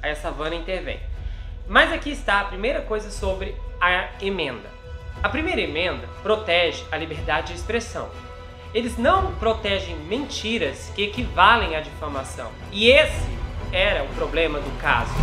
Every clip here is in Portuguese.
Aí a Savannah intervém. Mas aqui está a primeira coisa sobre a emenda. A primeira emenda protege a liberdade de expressão. Eles não protegem mentiras que equivalem à difamação. E esse era o problema do caso.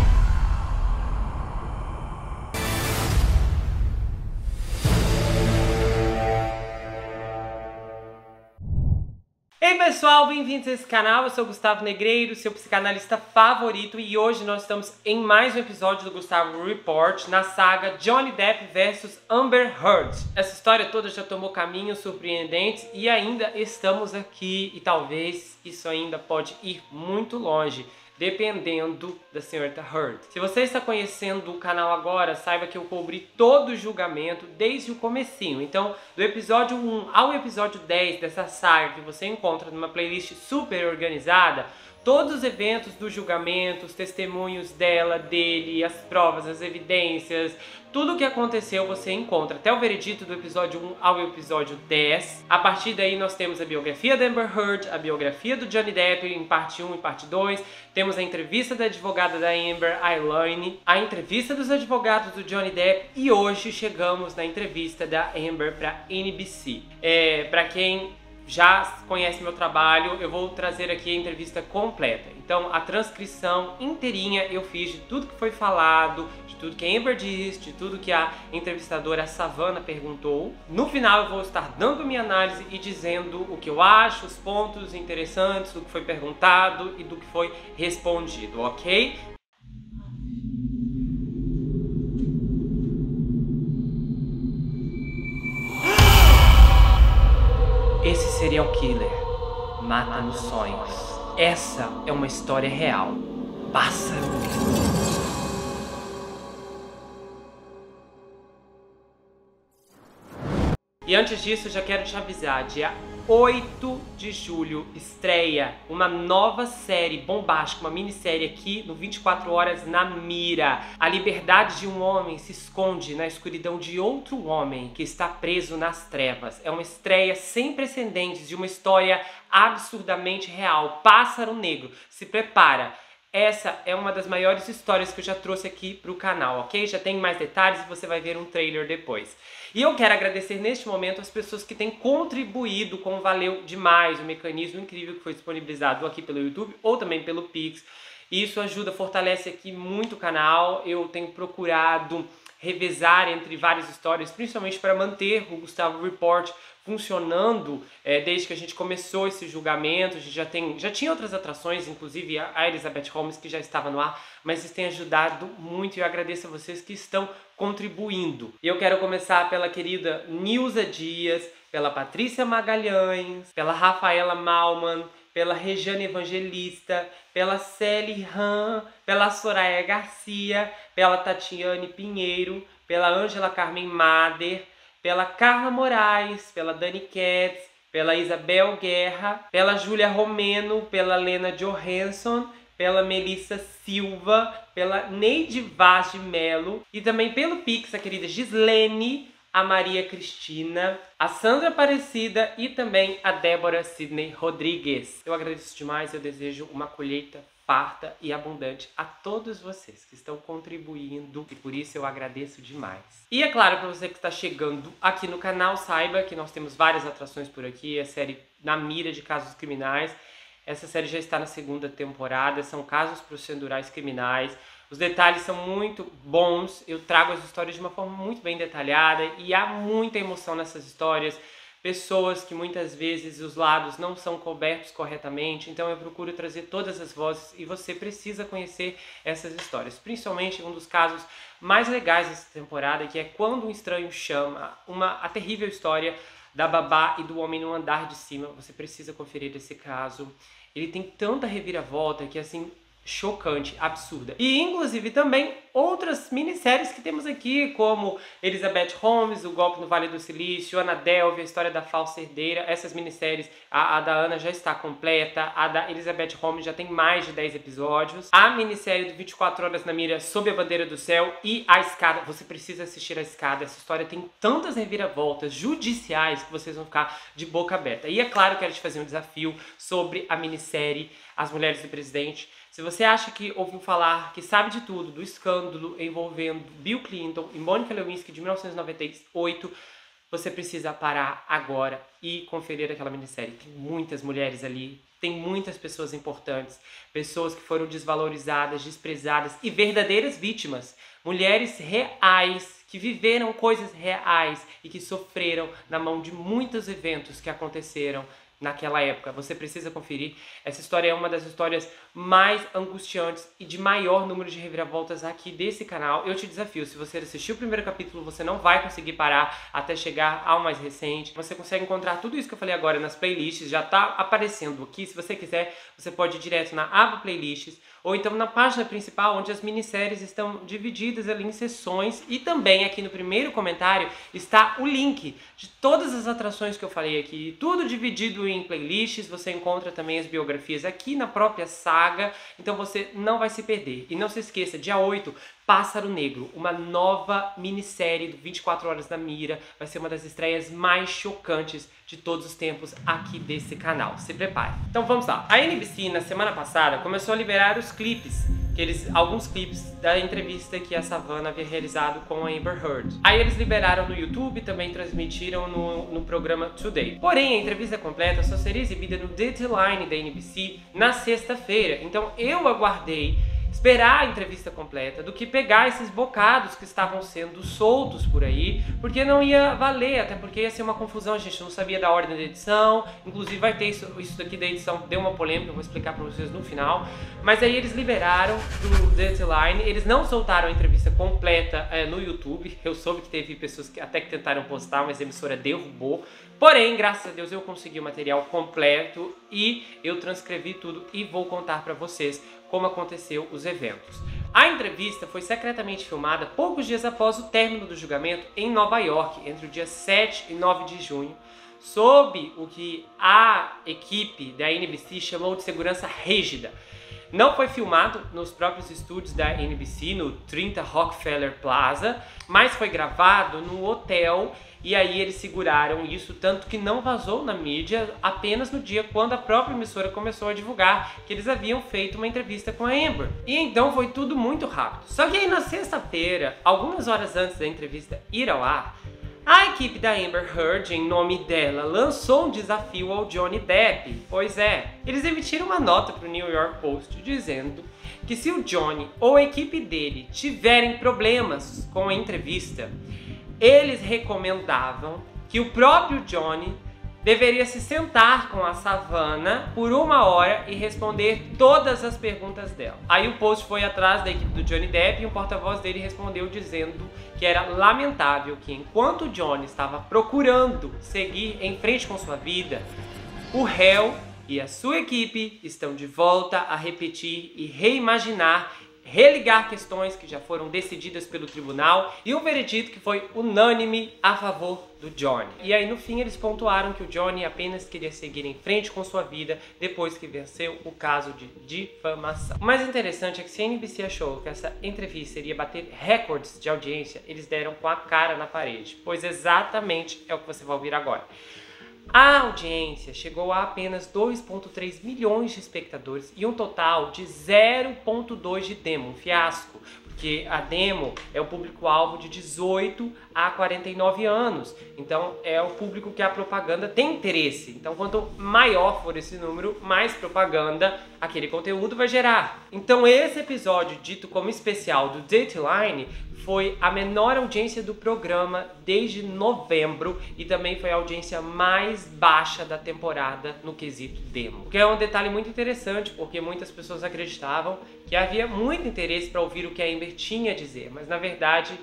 Ei pessoal, bem-vindos a esse canal, eu sou o Gustavo Negreiro, seu psicanalista favorito, e hoje nós estamos em mais um episódio do Gustavo Report na saga Johnny Depp vs Amber Heard. Essa história toda já tomou caminhos surpreendentes e ainda estamos aqui, e talvez isso ainda pode ir muito longe, dependendo da senhorita Heard. Se você está conhecendo o canal agora, saiba que eu cobri todo o julgamento desde o comecinho. Então, do episódio 1 ao episódio 10 dessa saga que você encontra numa playlist super organizada, todos os eventos do julgamento, os testemunhos dela, dele, as provas, as evidências, tudo o que aconteceu você encontra até o veredito do episódio 1 ao episódio 10. A partir daí nós temos a biografia da Amber Heard, a biografia do Johnny Depp em parte 1 e parte 2. Temos a entrevista da advogada da Amber, a Elaine, a entrevista dos advogados do Johnny Depp e hoje chegamos na entrevista da Amber para NBC. Para quem já conhece meu trabalho, eu vou trazer aqui a entrevista completa. Então, a transcrição inteirinha eu fiz de tudo que foi falado, de tudo que a Amber disse, de tudo que a entrevistadora Savannah perguntou. No final eu vou estar dando minha análise e dizendo o que eu acho, os pontos interessantes do que foi perguntado e do que foi respondido, ok? Esse serial killer mata nos sonhos. Essa é uma história real. Pássaro. E antes disso, eu já quero te avisar, dia 8 de julho estreia uma nova série bombástica, uma minissérie aqui no 24 Horas na Mira. A liberdade de um homem se esconde na escuridão de outro homem que está preso nas trevas. É uma estreia sem precedentes de uma história absurdamente real. Pássaro Negro, se prepara. Essa é uma das maiores histórias que eu já trouxe aqui pro canal, ok? Já tem mais detalhes e você vai ver um trailer depois. E eu quero agradecer neste momento as pessoas que têm contribuído com o Valeu Demais, o mecanismo incrível que foi disponibilizado aqui pelo YouTube ou também pelo Pix. Isso ajuda, fortalece aqui muito o canal. Eu tenho procurado revezar entre várias histórias, principalmente para manter o Gustavo Report funcionando desde que a gente começou esse julgamento. A gente já tinha outras atrações, inclusive a Elizabeth Holmes, que já estava no ar, mas isso tem ajudado muito e eu agradeço a vocês que estão contribuindo. Eu quero começar pela querida Nilza Dias, pela Patrícia Magalhães, pela Rafaela Malman, pela Regiane Evangelista, pela Celi Ram, pela Soraya Garcia, pela Tatiane Pinheiro, pela Ângela Carmen Mader, pela Carla Moraes, pela Dani Katz, pela Isabel Guerra, pela Júlia Romeno, pela Lena Johansson, pela Melissa Silva, pela Neide Vaz de Melo e também pelo Pix, a querida Gislene, a Maria Cristina, a Sandra Aparecida e também a Débora Sidney Rodrigues. Eu agradeço demais, eu desejo uma colheita farta e abundante a todos vocês que estão contribuindo e por isso eu agradeço demais. E é claro, para você que está chegando aqui no canal, saiba que nós temos várias atrações por aqui, a série Na Mira de Casos Criminais. Essa série já está na segunda temporada, são casos procedurais criminais. Os detalhes são muito bons, eu trago as histórias de uma forma muito bem detalhada e há muita emoção nessas histórias. Pessoas que muitas vezes os lados não são cobertos corretamente, então eu procuro trazer todas as vozes e você precisa conhecer essas histórias. Principalmente um dos casos mais legais dessa temporada, que é Quando um Estranho Chama, a terrível história da babá e do homem no andar de cima. Você precisa conferir esse caso. Ele tem tanta reviravolta que assim, chocante, absurda. E inclusive também outras minisséries que temos aqui, como Elizabeth Holmes, O Golpe no Vale do Silício, Ana Delvey, A História da Falsa Herdeira. Essas minisséries, a da Ana já está completa, a da Elizabeth Holmes já tem mais de 10 episódios. A minissérie do 24 Horas na Mira, Sob a Bandeira do Céu e A Escada. Você precisa assistir A Escada. Essa história tem tantas reviravoltas judiciais que vocês vão ficar de boca aberta. E é claro que eu quero te fazer um desafio sobre a minissérie As Mulheres do Presidente. Se Se você acha que ouviu falar, que sabe de tudo, do escândalo envolvendo Bill Clinton e Monica Lewinsky de 1998, você precisa parar agora e conferir aquela minissérie. Tem muitas mulheres ali, tem muitas pessoas importantes, pessoas que foram desvalorizadas, desprezadas e verdadeiras vítimas. Mulheres reais, que viveram coisas reais e que sofreram na mão de muitos eventos que aconteceram naquela época. Você precisa conferir. Essa história é uma das histórias mais angustiantes e de maior número de reviravoltas aqui desse canal. Eu te desafio, se você assistiu o primeiro capítulo, você não vai conseguir parar até chegar ao mais recente. Você consegue encontrar tudo isso que eu falei agora nas playlists, já tá aparecendo aqui. Se você quiser, você pode ir direto na aba playlists, ou então na página principal, onde as minisséries estão divididas ali em seções, e também aqui no primeiro comentário está o link de todas as atrações que eu falei aqui, tudo dividido em playlists. Você encontra também as biografias aqui na própria saga, então você não vai se perder. E não se esqueça, dia 8, Pássaro Negro, uma nova minissérie do 24 Horas na Mira, vai ser uma das estreias mais chocantes de todos os tempos aqui desse canal. Se prepare. Então vamos lá. A NBC, na semana passada, começou a liberar os clipes, alguns clipes da entrevista que a Savannah havia realizado com a Amber Heard. Aí eles liberaram no YouTube, também transmitiram no programa Today. Porém, a entrevista completa só seria exibida no Dateline da NBC na sexta-feira. Então eu aguardei esperar a entrevista completa do que pegar esses bocados que estavam sendo soltos por aí, porque não ia valer, até porque ia ser uma confusão, a gente não sabia da ordem da edição. Inclusive vai ter isso daqui da edição, deu uma polêmica, eu vou explicar pra vocês no final. Mas aí eles liberaram do Dateline, eles não soltaram a entrevista completa no YouTube. Eu soube que teve pessoas que até que tentaram postar, mas a emissora derrubou. Porém, graças a Deus, eu consegui o material completo e eu transcrevi tudo e vou contar pra vocês como aconteceu os eventos. A entrevista foi secretamente filmada poucos dias após o término do julgamento em Nova York, entre o dia 7 e 9 de junho, sob o que a equipe da NBC chamou de segurança rígida. Não foi filmado nos próprios estúdios da NBC, no 30 Rockefeller Plaza, mas foi gravado no hotel. E aí eles seguraram isso, tanto que não vazou na mídia apenas no dia quando a própria emissora começou a divulgar que eles haviam feito uma entrevista com a Amber. E então foi tudo muito rápido. Só que aí na sexta-feira, algumas horas antes da entrevista ir ao ar, a equipe da Amber Heard, em nome dela, lançou um desafio ao Johnny Depp. Pois é, eles emitiram uma nota para o New York Post dizendo que se o Johnny ou a equipe dele tiverem problemas com a entrevista, eles recomendavam que o próprio Johnny deveria se sentar com a Savannah por 1 hora e responder todas as perguntas dela. Aí o post foi atrás da equipe do Johnny Depp e um porta-voz dele respondeu dizendo que era lamentável que enquanto o Johnny estava procurando seguir em frente com sua vida, o réu e a sua equipe estão de volta a repetir e reimaginar, religar questões que já foram decididas pelo tribunal e um veredito que foi unânime a favor do Johnny. E aí no fim eles pontuaram que o Johnny apenas queria seguir em frente com sua vida depois que venceu o caso de difamação. O mais interessante é que se a NBC achou que essa entrevista iria bater recordes de audiência, eles deram com a cara na parede, pois exatamente é o que você vai ouvir agora. A audiência chegou a apenas 2,3 milhões de espectadores e um total de 0,2 de demo, um fiasco, porque a demo é o público-alvo de 18 a 49 anos, então é o público que a propaganda tem interesse. Então quanto maior for esse número, mais propaganda aquele conteúdo vai gerar. Então esse episódio, dito como especial do Dateline, foi a menor audiência do programa desde novembro e também foi a audiência mais baixa da temporada no quesito demo. O que é um detalhe muito interessante, porque muitas pessoas acreditavam que havia muito interesse para ouvir o que a Amber tinha a dizer, mas na verdade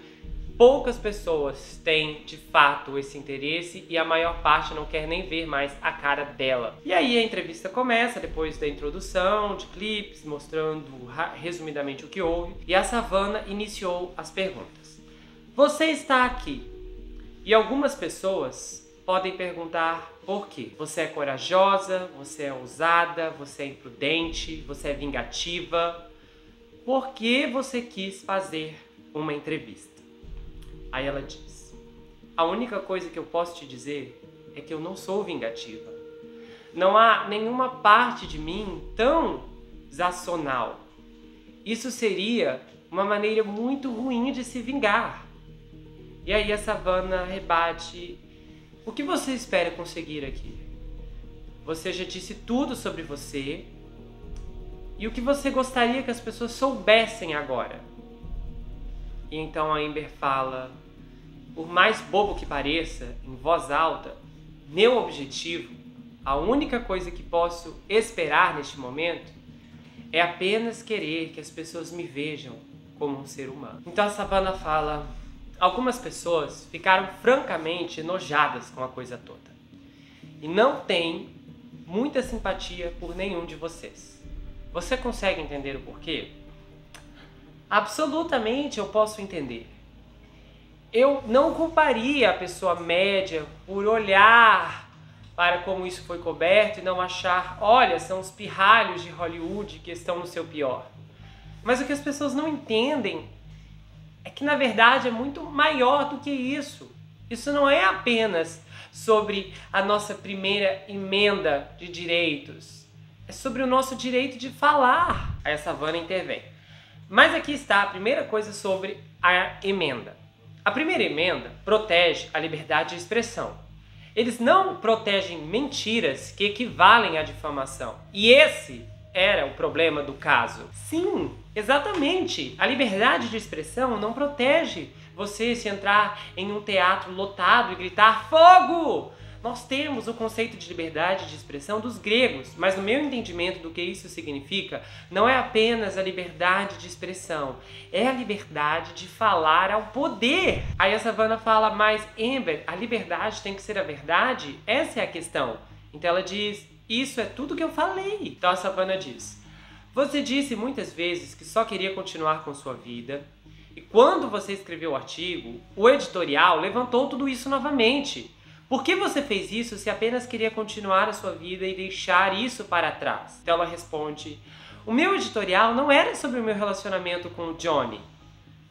poucas pessoas têm de fato esse interesse e a maior parte não quer nem ver mais a cara dela. E aí a entrevista começa depois da introdução, de clipes, mostrando resumidamente o que houve, e a Savannah iniciou as perguntas. Você está aqui e algumas pessoas podem perguntar por quê. Você é corajosa, você é ousada, você é imprudente, você é vingativa. Por que você quis fazer uma entrevista? Aí ela diz: a única coisa que eu posso te dizer é que eu não sou vingativa. Não há nenhuma parte de mim tão zacional. isso seria uma maneira muito ruim de se vingar. E aí a Savannah rebate: o que você espera conseguir aqui? Você já disse tudo sobre você. E o que você gostaria que as pessoas soubessem agora? E então a Amber fala: por mais bobo que pareça, em voz alta, meu objetivo, a única coisa que posso esperar neste momento, é apenas querer que as pessoas me vejam como um ser humano. Então a Savannah fala: algumas pessoas ficaram francamente enojadas com a coisa toda. E não têm muita simpatia por nenhum de vocês. Você consegue entender o porquê? Absolutamente eu posso entender. Eu não culparia a pessoa média por olhar para como isso foi coberto e não achar: olha, são os pirralhos de Hollywood que estão no seu pior. Mas o que as pessoas não entendem é que, na verdade, é muito maior do que isso. Isso não é apenas sobre a nossa primeira emenda de direitos. É sobre o nosso direito de falar. Aí a Savannah intervém. Mas aqui está a primeira coisa sobre a emenda. A primeira emenda protege a liberdade de expressão. Eles não protegem mentiras que equivalem à difamação. E esse era o problema do caso. Sim, exatamente. A liberdade de expressão não protege você se entrar em um teatro lotado e gritar fogo! Nós temos o conceito de liberdade de expressão dos gregos, mas no meu entendimento do que isso significa, não é apenas a liberdade de expressão, é a liberdade de falar ao poder. Aí a Savannah fala: mas Amber, a liberdade tem que ser a verdade? Essa é a questão. Então ela diz: isso é tudo que eu falei. Então a Savannah diz: você disse muitas vezes que só queria continuar com sua vida, e quando você escreveu o artigo, o editorial levantou tudo isso novamente. Por que você fez isso se apenas queria continuar a sua vida e deixar isso para trás? Então ela responde: o meu editorial não era sobre o meu relacionamento com o Johnny.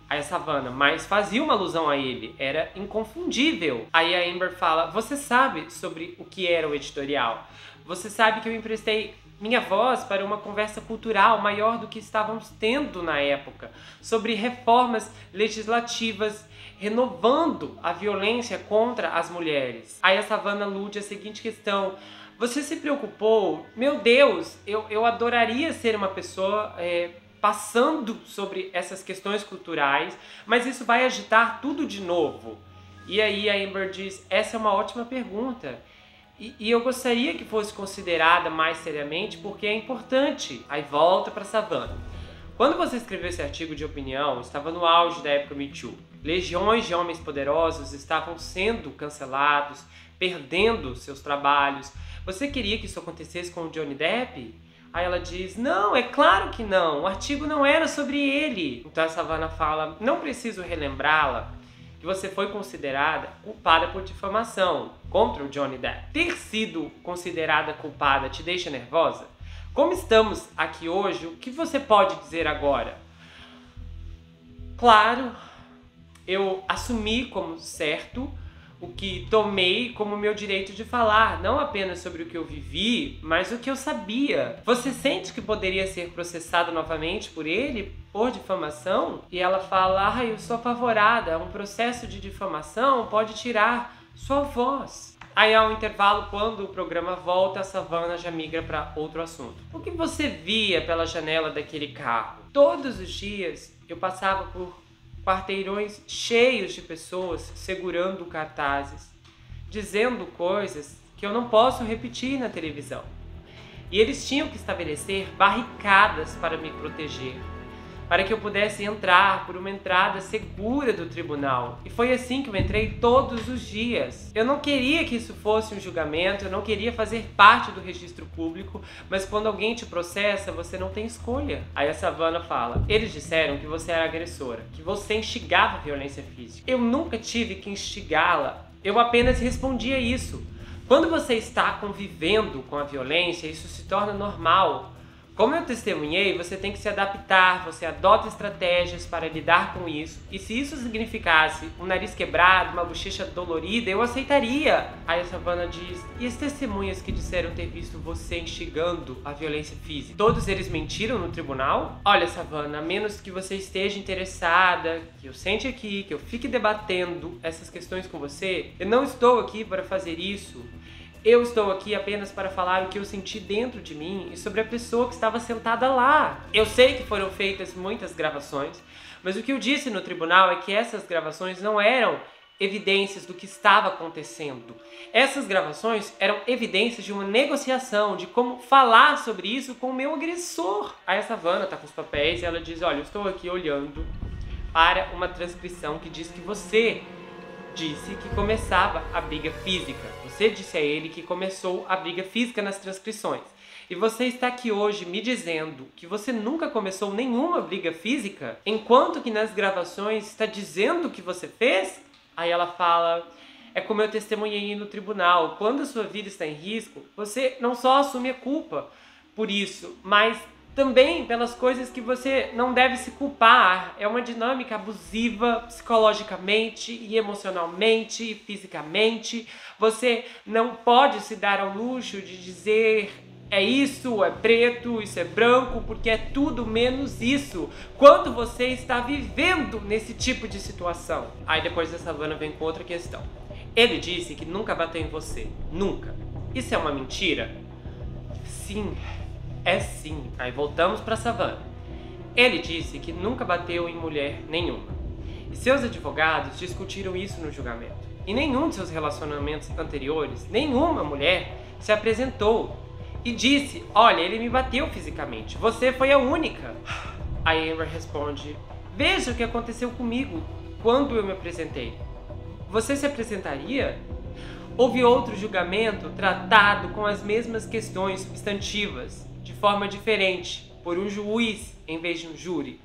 Aí a Savannah: mas fazia uma alusão a ele, era inconfundível. Aí a Amber fala: você sabe sobre o que era o editorial. Você sabe que eu emprestei minha voz para uma conversa cultural maior do que estávamos tendo na época, sobre reformas legislativas renovando a violência contra as mulheres. Aí a Savannah alude a seguinte questão: você se preocupou? Meu Deus, eu adoraria ser uma pessoa passando sobre essas questões culturais, mas isso vai agitar tudo de novo. E aí a Amber diz: essa é uma ótima pergunta. E eu gostaria que fosse considerada mais seriamente porque é importante. Aí volta para Savannah. Quando você escreveu esse artigo de opinião, estava no auge da época Me Too. Legiões de homens poderosos estavam sendo cancelados, perdendo seus trabalhos. Você queria que isso acontecesse com o Johnny Depp? Aí ela diz: não, é claro que não. O artigo não era sobre ele. Então a Savannah fala: não preciso relembrá-la que você foi considerada culpada por difamação contra o Johnny Depp. Ter sido considerada culpada te deixa nervosa? Como estamos aqui hoje, o que você pode dizer agora? Claro, eu assumi como certo o que tomei como meu direito de falar, não apenas sobre o que eu vivi, mas o que eu sabia. Você sente que poderia ser processado novamente por ele, por difamação? E ela fala: eu sou apavorada, um processo de difamação pode tirar sua voz. Aí há um intervalo, quando o programa volta, a Savannah já migra para outro assunto. O que você via pela janela daquele carro? Todos os dias eu passava por quarteirões cheios de pessoas segurando cartazes, dizendo coisas que eu não posso repetir na televisão. E eles tinham que estabelecer barricadas para me proteger, para que eu pudesse entrar por uma entrada segura do tribunal. E foi assim que eu entrei todos os dias. Eu não queria que isso fosse um julgamento, eu não queria fazer parte do registro público, mas quando alguém te processa, você não tem escolha. Aí a Savannah fala: eles disseram que você era agressora, que você instigava a violência física. Eu nunca tive que instigá-la, eu apenas respondia isso. Quando você está convivendo com a violência, isso se torna normal. Como eu testemunhei, você tem que se adaptar, você adota estratégias para lidar com isso. E se isso significasse um nariz quebrado, uma bochecha dolorida, eu aceitaria. Aí a Savannah diz, e as testemunhas que disseram ter visto você instigando a violência física? Todos eles mentiram no tribunal? Olha, Savannah, a menos que você esteja interessada, que eu sente aqui, que eu fique debatendo essas questões com você, eu não estou aqui para fazer isso. Eu estou aqui apenas para falar o que eu senti dentro de mim e sobre a pessoa que estava sentada lá. Eu sei que foram feitas muitas gravações, mas o que eu disse no tribunal é que essas gravações não eram evidências do que estava acontecendo. Essas gravações eram evidências de uma negociação, de como falar sobre isso com o meu agressor. Aí a Savannah tá com os papéis e ela diz, olha, eu estou aqui olhando para uma transcrição que diz que você disse que começava a briga física. Você disse a ele que começou a briga física nas transcrições. E você está aqui hoje me dizendo que você nunca começou nenhuma briga física, enquanto que nas gravações está dizendo que você fez? Aí ela fala, é como eu testemunhei no tribunal, quando a sua vida está em risco, você não só assume a culpa por isso, mas também pelas coisas que você não deve se culpar. É uma dinâmica abusiva psicologicamente e emocionalmente e fisicamente. Você não pode se dar ao luxo de dizer é isso, é preto, isso é branco, porque é tudo menos isso, quando você está vivendo nesse tipo de situação. Aí depois a Savannah vem com outra questão. Ele disse que nunca bateu em você. Nunca. Isso é uma mentira? Sim. É sim. Aí voltamos para Savannah. Ele disse que nunca bateu em mulher nenhuma. E seus advogados discutiram isso no julgamento. Em nenhum de seus relacionamentos anteriores, nenhuma mulher se apresentou e disse, olha, ele me bateu fisicamente. Você foi a única. Aí Amber responde, veja o que aconteceu comigo quando eu me apresentei. Você se apresentaria? Houve outro julgamento tratado com as mesmas questões substantivas, de forma diferente, por um juiz em vez de um júri.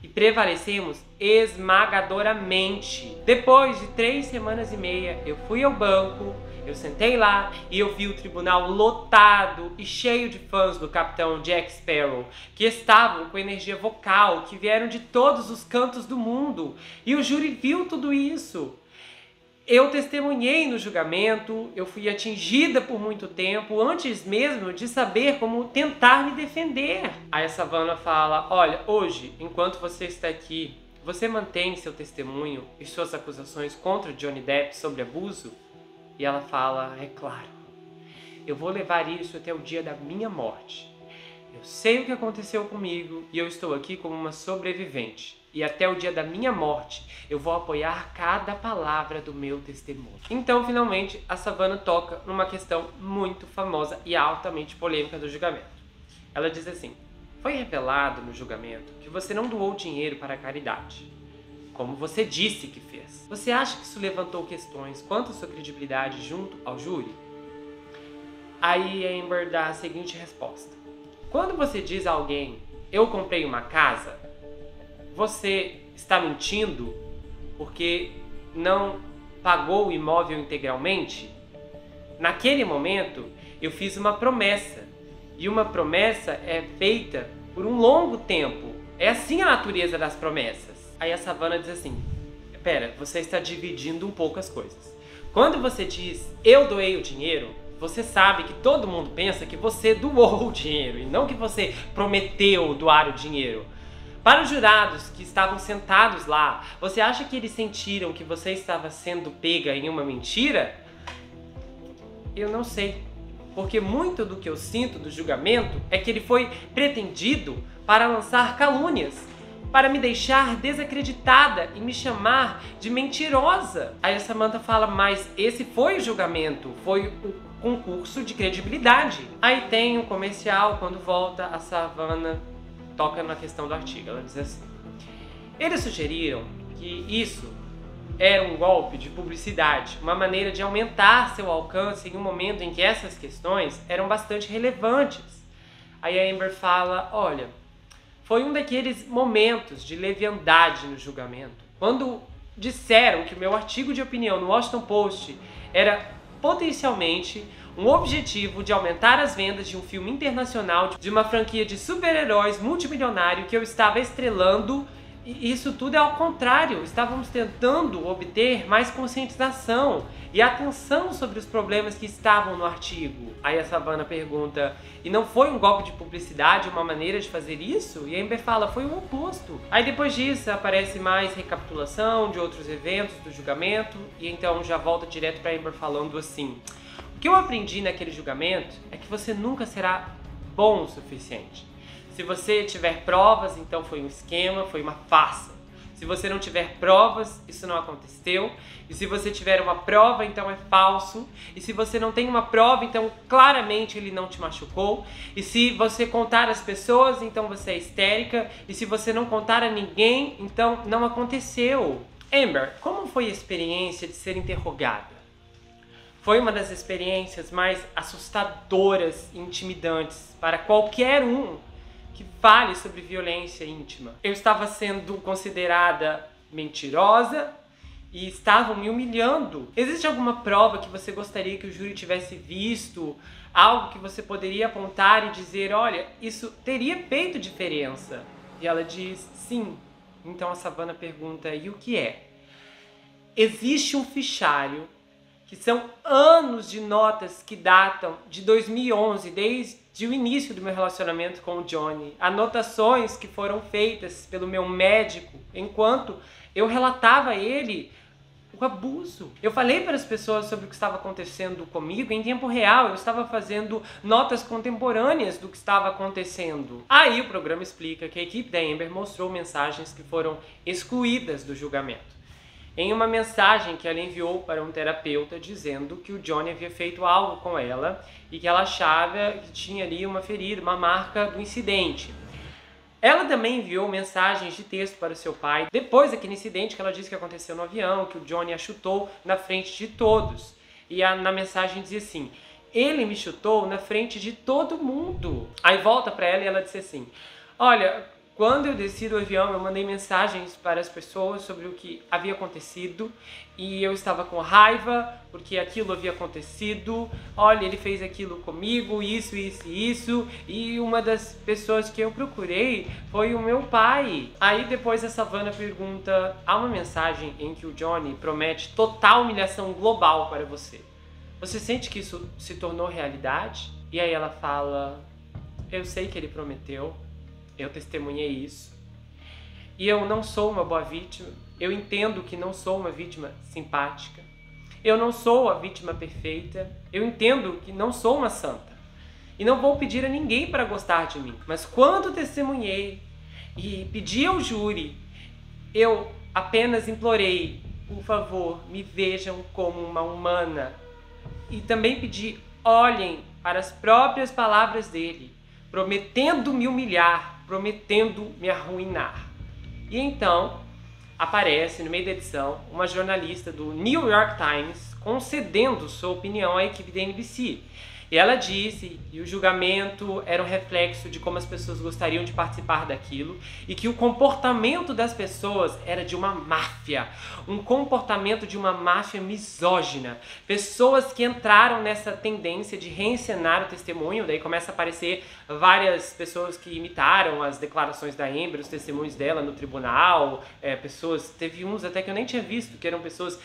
E prevalecemos esmagadoramente. Depois de 3 semanas e meia, eu fui ao banco, eu sentei lá e eu vi o tribunal lotado e cheio de fãs do Capitão Jack Sparrow, que estavam com energia vocal, que vieram de todos os cantos do mundo. E o júri viu tudo isso. Eu testemunhei no julgamento, eu fui atingida por muito tempo, antes mesmo de saber como tentar me defender. Aí a Savannah fala, olha, hoje, enquanto você está aqui, você mantém seu testemunho e suas acusações contra Johnny Depp sobre abuso? E ela fala, é claro, eu vou levar isso até o dia da minha morte. Eu sei o que aconteceu comigo e eu estou aqui como uma sobrevivente. E até o dia da minha morte, eu vou apoiar cada palavra do meu testemunho. Então, finalmente, a Savannah toca numa questão muito famosa e altamente polêmica do julgamento. Ela diz assim, foi revelado no julgamento que você não doou dinheiro para a caridade, como você disse que fez. Você acha que isso levantou questões quanto à sua credibilidade junto ao júri? Aí a Amber dá a seguinte resposta. Quando você diz a alguém, eu comprei uma casa, você está mentindo porque não pagou o imóvel integralmente? Naquele momento, eu fiz uma promessa. E uma promessa é feita por um longo tempo. É assim a natureza das promessas. Aí a Savannah diz assim, pera, você está dividindo um pouco as coisas. Quando você diz, eu doei o dinheiro, você sabe que todo mundo pensa que você doou o dinheiro e não que você prometeu doar o dinheiro. Para os jurados que estavam sentados lá, você acha que eles sentiram que você estava sendo pega em uma mentira? Eu não sei, porque muito do que eu sinto do julgamento é que ele foi pretendido para lançar calúnias, para me deixar desacreditada e me chamar de mentirosa. Aí a Samantha fala, mas esse foi o julgamento, foi o concurso de credibilidade. Aí tem um comercial, quando volta a Savannah toca na questão do artigo, ela diz assim, eles sugeriram que isso era um golpe de publicidade, uma maneira de aumentar seu alcance em um momento em que essas questões eram bastante relevantes. Aí a Amber fala, olha, foi um daqueles momentos de leviandade no julgamento, quando disseram que o meu artigo de opinião no Washington Post era potencialmente um objetivo de aumentar as vendas de um filme internacional, de uma franquia de super-heróis multimilionário que eu estava estrelando. E isso tudo é ao contrário, estávamos tentando obter mais conscientização e atenção sobre os problemas que estavam no artigo. Aí a Savannah pergunta, e não foi um golpe de publicidade, uma maneira de fazer isso? E a Amber fala, foi o oposto. Aí depois disso aparece mais recapitulação de outros eventos do julgamento, e então já volta direto para Amber falando assim, o que eu aprendi naquele julgamento é que você nunca será bom o suficiente. Se você tiver provas, então foi um esquema, foi uma farsa. Se você não tiver provas, isso não aconteceu. E se você tiver uma prova, então é falso. E se você não tem uma prova, então claramente ele não te machucou. E se você contar às pessoas, então você é histérica. E se você não contar a ninguém, então não aconteceu. Amber, como foi a experiência de ser interrogada? Foi uma das experiências mais assustadoras e intimidantes para qualquer um que fale sobre violência íntima. Eu estava sendo considerada mentirosa e estavam me humilhando. Existe alguma prova que você gostaria que o júri tivesse visto? Algo que você poderia apontar e dizer, olha, isso teria feito diferença? E ela diz, sim. Então a Savannah pergunta, e o que é? Existe um fichário que são anos de notas que datam de 2011, desde o início do meu relacionamento com o Johnny. Anotações que foram feitas pelo meu médico enquanto eu relatava a ele o abuso. Eu falei para as pessoas sobre o que estava acontecendo comigo em tempo real. Eu estava fazendo notas contemporâneas do que estava acontecendo. Aí o programa explica que a equipe da Amber mostrou mensagens que foram excluídas do julgamento. Em uma mensagem que ela enviou para um terapeuta dizendo que o Johnny havia feito algo com ela e que ela achava que tinha ali uma ferida, uma marca do incidente. Ela também enviou mensagens de texto para o seu pai depois daquele incidente que ela disse que aconteceu no avião, que o Johnny a chutou na frente de todos. E na mensagem dizia assim, ele me chutou na frente de todo mundo. Aí volta para ela e ela disse assim, olha, quando eu desci do avião, eu mandei mensagens para as pessoas sobre o que havia acontecido e eu estava com raiva porque aquilo havia acontecido. Olha, ele fez aquilo comigo, isso, e uma das pessoas que eu procurei foi o meu pai. Aí depois a Savannah pergunta, há uma mensagem em que o Johnny promete total humilhação global para você. Você sente que isso se tornou realidade? E aí ela fala, eu sei que ele prometeu. Eu testemunhei isso. E eu não sou uma boa vítima. Eu entendo que não sou uma vítima simpática. Eu não sou a vítima perfeita. Eu entendo que não sou uma santa. E não vou pedir a ninguém para gostar de mim. Mas quando testemunhei e pedi ao júri, eu apenas implorei, por favor, me vejam como uma humana. E também pedi, olhem para as próprias palavras dele, prometendo me humilhar, prometendo me arruinar. E então aparece no meio da edição uma jornalista do New York Times concedendo sua opinião à equipe da NBC. E ela disse que o julgamento era um reflexo de como as pessoas gostariam de participar daquilo e que o comportamento das pessoas era de uma máfia, um comportamento de uma máfia misógina. Pessoas que entraram nessa tendência de reencenar o testemunho, daí começa a aparecer várias pessoas que imitaram as declarações da Amber, os testemunhos dela no tribunal, teve uns até que eu nem tinha visto, que eram pessoas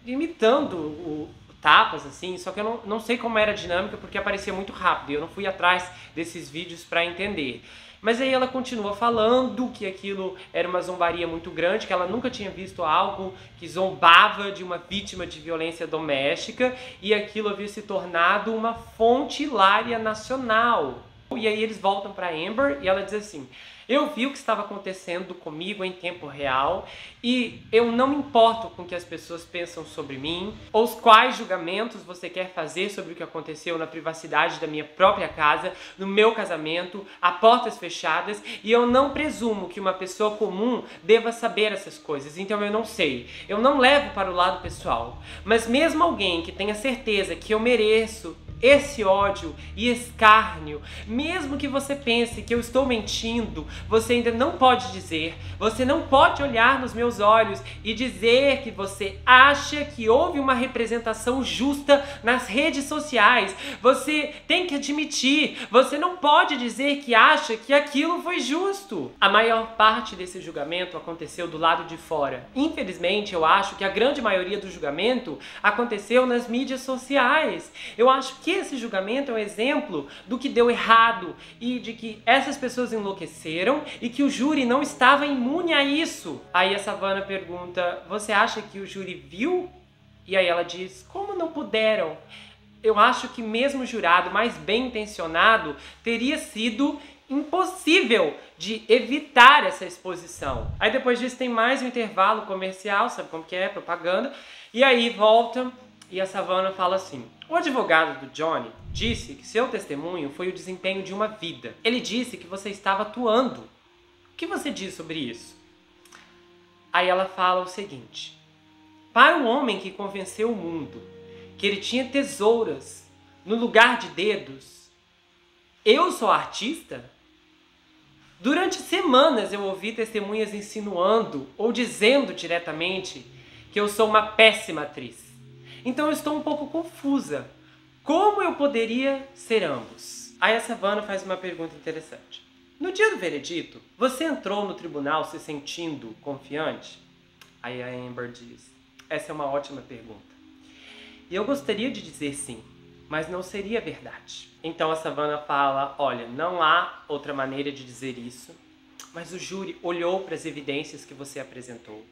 imitando tapas, assim, só que eu não sei como era a dinâmica porque aparecia muito rápido e eu não fui atrás desses vídeos para entender. Mas aí ela continua falando que aquilo era uma zombaria muito grande, que ela nunca tinha visto algo que zombava de uma vítima de violência doméstica e aquilo havia se tornado uma fonte hilária nacional. E aí eles voltam para Amber e ela diz assim, eu vi o que estava acontecendo comigo em tempo real e eu não me importo com o que as pessoas pensam sobre mim ou os quais julgamentos você quer fazer sobre o que aconteceu na privacidade da minha própria casa, no meu casamento, a portas fechadas, e eu não presumo que uma pessoa comum deva saber essas coisas, então eu não sei. Eu não levo para o lado pessoal, mas mesmo alguém que tenha certeza que eu mereço esse ódio e escárnio, mesmo que você pense que eu estou mentindo, você ainda não pode dizer, você não pode olhar nos meus olhos e dizer que você acha que houve uma representação justa nas redes sociais. Você tem que admitir, você não pode dizer que acha que aquilo foi justo. A maior parte desse julgamento aconteceu do lado de fora. Infelizmente, eu acho que a grande maioria do julgamento aconteceu nas mídias sociais. Eu acho que esse julgamento é um exemplo do que deu errado e de que essas pessoas enlouqueceram e que o júri não estava imune a isso. Aí a Savannah pergunta, você acha que o júri viu? E aí ela diz, como não puderam? Eu acho que mesmo o jurado mais bem intencionado teria sido impossível de evitar essa exposição. Aí depois disso tem mais um intervalo comercial, sabe como que é? Propaganda. E aí volta e a Savannah fala assim, o advogado do Johnny disse que seu testemunho foi o desempenho de uma vida. Ele disse que você estava atuando. O que você diz sobre isso? Aí ela fala o seguinte, para o homem que convenceu o mundo que ele tinha tesouras no lugar de dedos, eu sou artista? Durante semanas eu ouvi testemunhas insinuando ou dizendo diretamente que eu sou uma péssima atriz. Então eu estou um pouco confusa. Como eu poderia ser ambos? Aí a Savannah faz uma pergunta interessante. No dia do veredito, você entrou no tribunal se sentindo confiante? Aí a Amber diz, essa é uma ótima pergunta. E eu gostaria de dizer sim, mas não seria verdade. Então a Savannah fala, olha, não há outra maneira de dizer isso, mas o júri olhou para as evidências que você apresentou.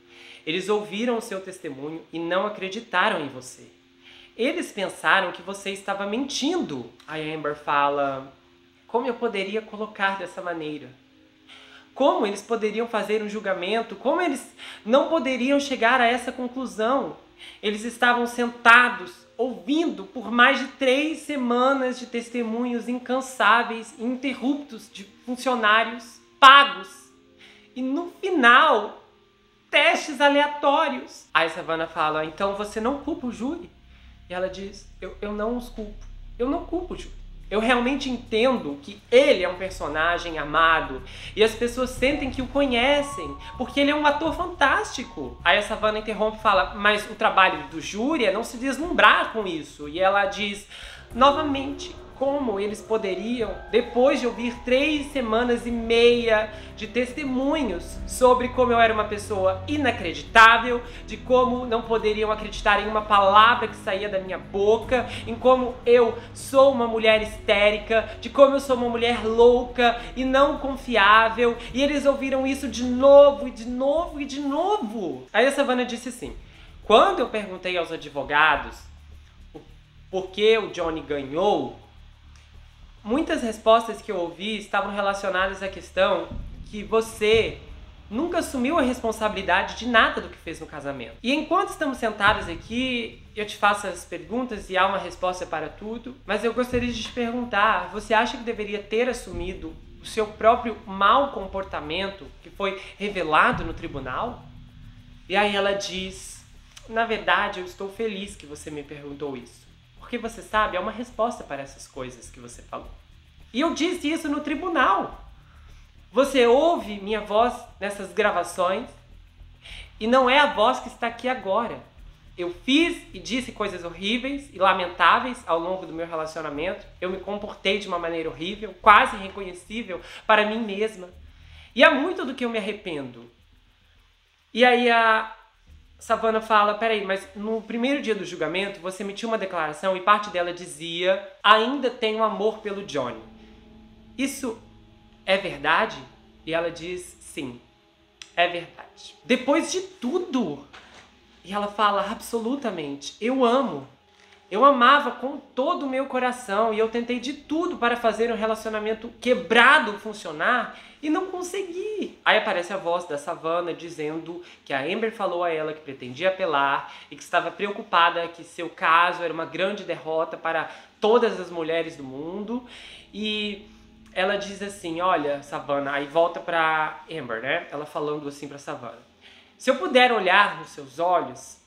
Eles ouviram o seu testemunho e não acreditaram em você. Eles pensaram que você estava mentindo. Aí a Amber fala, como eu poderia colocar dessa maneira? Como eles poderiam fazer um julgamento? Como eles não poderiam chegar a essa conclusão? Eles estavam sentados, ouvindo por mais de 3 semanas de testemunhos incansáveis e ininterruptos de funcionários pagos. E no final, testes aleatórios. Aí Savannah fala, então você não culpa o júri? E ela diz, eu não os culpo. Eu não culpo o júri. Eu realmente entendo que ele é um personagem amado e as pessoas sentem que o conhecem, porque ele é um ator fantástico. Aí a Savannah interrompe e fala, mas o trabalho do júri é não se deslumbrar com isso. E ela diz, novamente, como eles poderiam, depois de ouvir 3 semanas e meia de testemunhos sobre como eu era uma pessoa inacreditável, de como não poderiam acreditar em uma palavra que saía da minha boca, em como eu sou uma mulher histérica, de como eu sou uma mulher louca e não confiável, e eles ouviram isso de novo, e de novo, e de novo. Aí a Savannah disse assim, quando eu perguntei aos advogados por que o Johnny ganhou, muitas respostas que eu ouvi estavam relacionadas à questão que você nunca assumiu a responsabilidade de nada do que fez no casamento. E enquanto estamos sentados aqui, eu te faço as perguntas e há uma resposta para tudo, mas eu gostaria de te perguntar, você acha que deveria ter assumido o seu próprio mau comportamento que foi revelado no tribunal? E aí ela diz, na verdade eu estou feliz que você me perguntou isso. Porque você sabe, há uma resposta para essas coisas que você falou. E eu disse isso no tribunal. Você ouve minha voz nessas gravações e não é a voz que está aqui agora. Eu fiz e disse coisas horríveis e lamentáveis ao longo do meu relacionamento. Eu me comportei de uma maneira horrível, quase irreconhecível para mim mesma. E há muito do que eu me arrependo. E aí a Savannah fala, peraí, mas no primeiro dia do julgamento você emitiu uma declaração e parte dela dizia, ainda tenho amor pelo Johnny. Isso é verdade? E ela diz, sim, é verdade. Depois de tudo, e ela fala, absolutamente, eu amo. Eu amava com todo o meu coração e eu tentei de tudo para fazer um relacionamento quebrado funcionar e não consegui. Aí aparece a voz da Savannah dizendo que a Amber falou a ela que pretendia apelar e que estava preocupada que seu caso era uma grande derrota para todas as mulheres do mundo. E ela diz assim, olha, Savannah, aí volta pra Amber, né? Ela falando assim pra Savannah. Se eu puder olhar nos seus olhos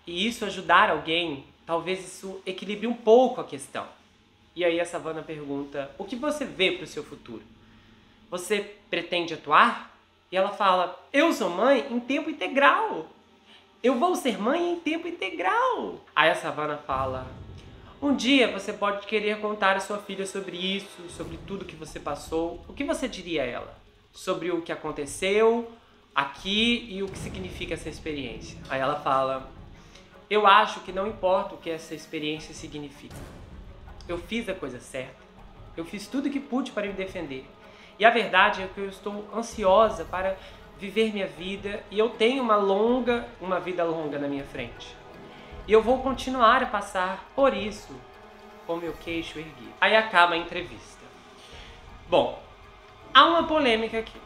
e isso ajudar alguém, talvez isso equilibre um pouco a questão. E aí a Savannah pergunta, o que você vê para o seu futuro? Você pretende atuar? E ela fala, eu sou mãe em tempo integral. Eu vou ser mãe em tempo integral. Aí a Savannah fala, um dia você pode querer contar à sua filha sobre isso, sobre tudo que você passou. O que você diria a ela? Sobre o que aconteceu aqui e o que significa essa experiência. Aí ela fala, eu acho que não importa o que essa experiência significa. Eu fiz a coisa certa. Eu fiz tudo o que pude para me defender. E a verdade é que eu estou ansiosa para viver minha vida e eu tenho uma vida longa na minha frente. E eu vou continuar a passar por isso com meu queixo erguido. Aí acaba a entrevista. Bom, há uma polêmica aqui.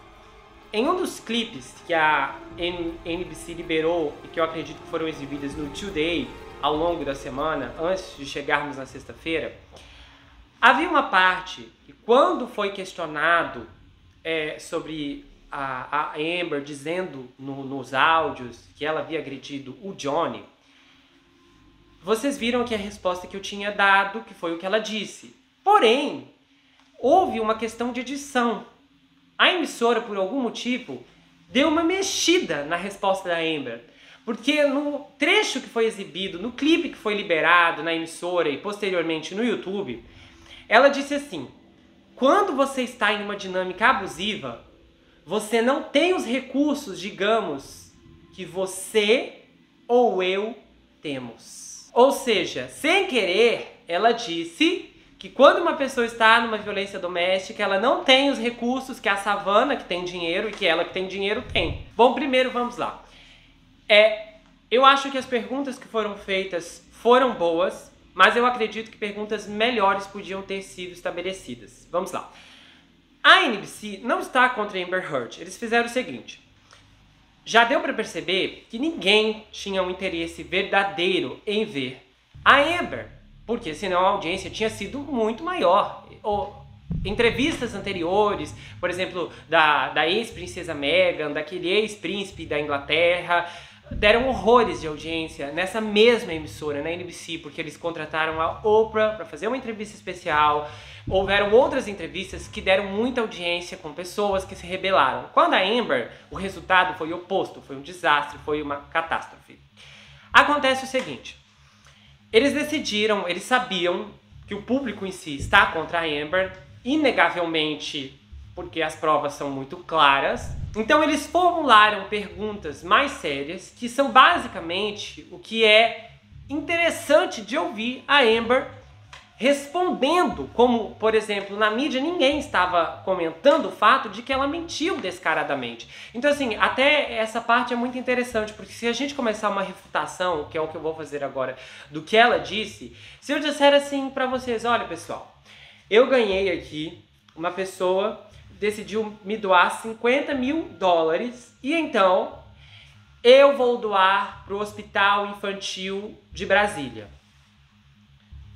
Em um dos clipes que a NBC liberou e que eu acredito que foram exibidas no Today ao longo da semana, antes de chegarmos na sexta-feira, havia uma parte que quando foi questionado sobre a Amber dizendo nos áudios que ela havia agredido o Johnny, vocês viram aqui a resposta que eu tinha dado, que foi o que ela disse. Porém, houve uma questão de edição. A emissora, por algum motivo, deu uma mexida na resposta da Amber. Porque no trecho que foi exibido, no clipe que foi liberado na emissora e posteriormente no YouTube, ela disse assim, quando você está em uma dinâmica abusiva, você não tem os recursos, digamos, que você ou eu temos. Ou seja, sem querer, ela disse que quando uma pessoa está numa violência doméstica, ela não tem os recursos que a Savannah, que tem dinheiro, e que ela que tem dinheiro, tem. Bom, primeiro vamos lá. Eu acho que as perguntas que foram feitas foram boas, mas eu acredito que perguntas melhores podiam ter sido estabelecidas. Vamos lá. A NBC não está contra Amber Heard. Eles fizeram o seguinte. Já deu para perceber que ninguém tinha um interesse verdadeiro em ver a Amber, porque senão a audiência tinha sido muito maior. Entrevistas anteriores, por exemplo, da ex-princesa Meghan, daquele ex-príncipe da Inglaterra, deram horrores de audiência nessa mesma emissora, na NBC, porque eles contrataram a Oprah para fazer uma entrevista especial. Houveram outras entrevistas que deram muita audiência com pessoas que se rebelaram. Quando a Amber, o resultado foi oposto, foi um desastre, foi uma catástrofe. Acontece o seguinte, eles sabiam que o público em si está contra a Amber, inegavelmente, porque as provas são muito claras. Então eles formularam perguntas mais sérias, que são basicamente o que é interessante de ouvir a Amber respondendo, como, por exemplo, na mídia ninguém estava comentando o fato de que ela mentiu descaradamente. Então, assim, até essa parte é muito interessante, porque se a gente começar uma refutação, que é o que eu vou fazer agora, do que ela disse, se eu disser assim pra vocês, olha pessoal, eu ganhei aqui, uma pessoa decidiu me doar $50 mil e então eu vou doar pro Hospital Infantil de Brasília.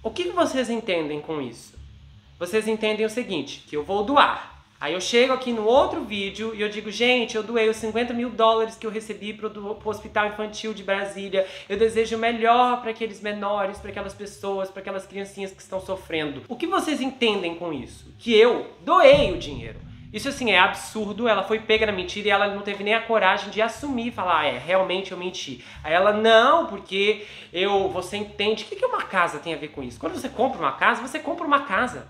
O que vocês entendem com isso? Vocês entendem o seguinte, que eu vou doar. Aí eu chego aqui no outro vídeo e eu digo, gente, eu doei os $50 mil que eu recebi pro Hospital Infantil de Brasília. Eu desejo o melhor para aqueles menores, para aquelas pessoas, para aquelas criancinhas que estão sofrendo. O que vocês entendem com isso? Que eu doei o dinheiro. Isso, assim, é absurdo. Ela foi pega na mentira e ela não teve nem a coragem de assumir e falar, realmente eu menti. Aí ela, não, porque você entende. O que uma casa tem a ver com isso? Quando você compra uma casa, você compra uma casa.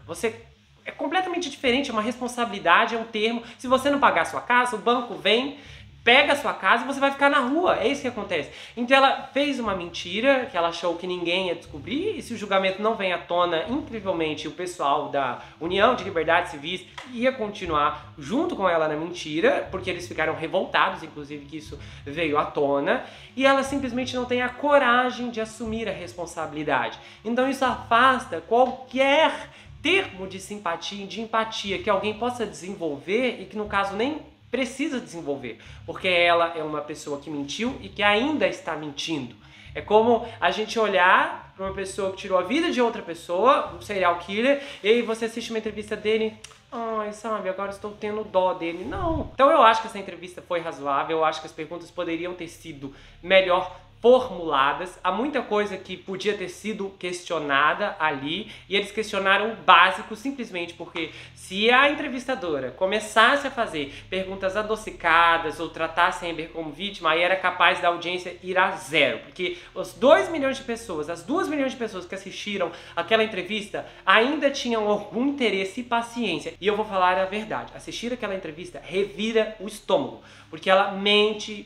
É completamente diferente, é uma responsabilidade, é um termo. Se você não pagar a sua casa, o banco vem, pega a sua casa e você vai ficar na rua. É isso que acontece. Então ela fez uma mentira que ela achou que ninguém ia descobrir, e se o julgamento não vem à tona, incrivelmente o pessoal da União de Liberdades Civis ia continuar junto com ela na mentira, porque eles ficaram revoltados, inclusive, que isso veio à tona, e ela simplesmente não tem a coragem de assumir a responsabilidade. Então isso afasta qualquer termo de simpatia e de empatia que alguém possa desenvolver e que no caso nem precisa desenvolver, porque ela é uma pessoa que mentiu e que ainda está mentindo. É como a gente olhar para uma pessoa que tirou a vida de outra pessoa, um serial killer, e aí você assiste uma entrevista dele, ai, sabe, agora estou tendo dó dele. Não. Então eu acho que essa entrevista foi razoável, eu acho que as perguntas poderiam ter sido melhor formuladas, há muita coisa que podia ter sido questionada ali, e eles questionaram o básico simplesmente porque se a entrevistadora começasse a fazer perguntas adocicadas ou tratasse a Amber como vítima, aí era capaz da audiência ir a zero, porque os 2 milhões de pessoas, as 2 milhões de pessoas que assistiram aquela entrevista ainda tinham algum interesse e paciência. E eu vou falar a verdade, assistir aquela entrevista revira o estômago, porque ela mente,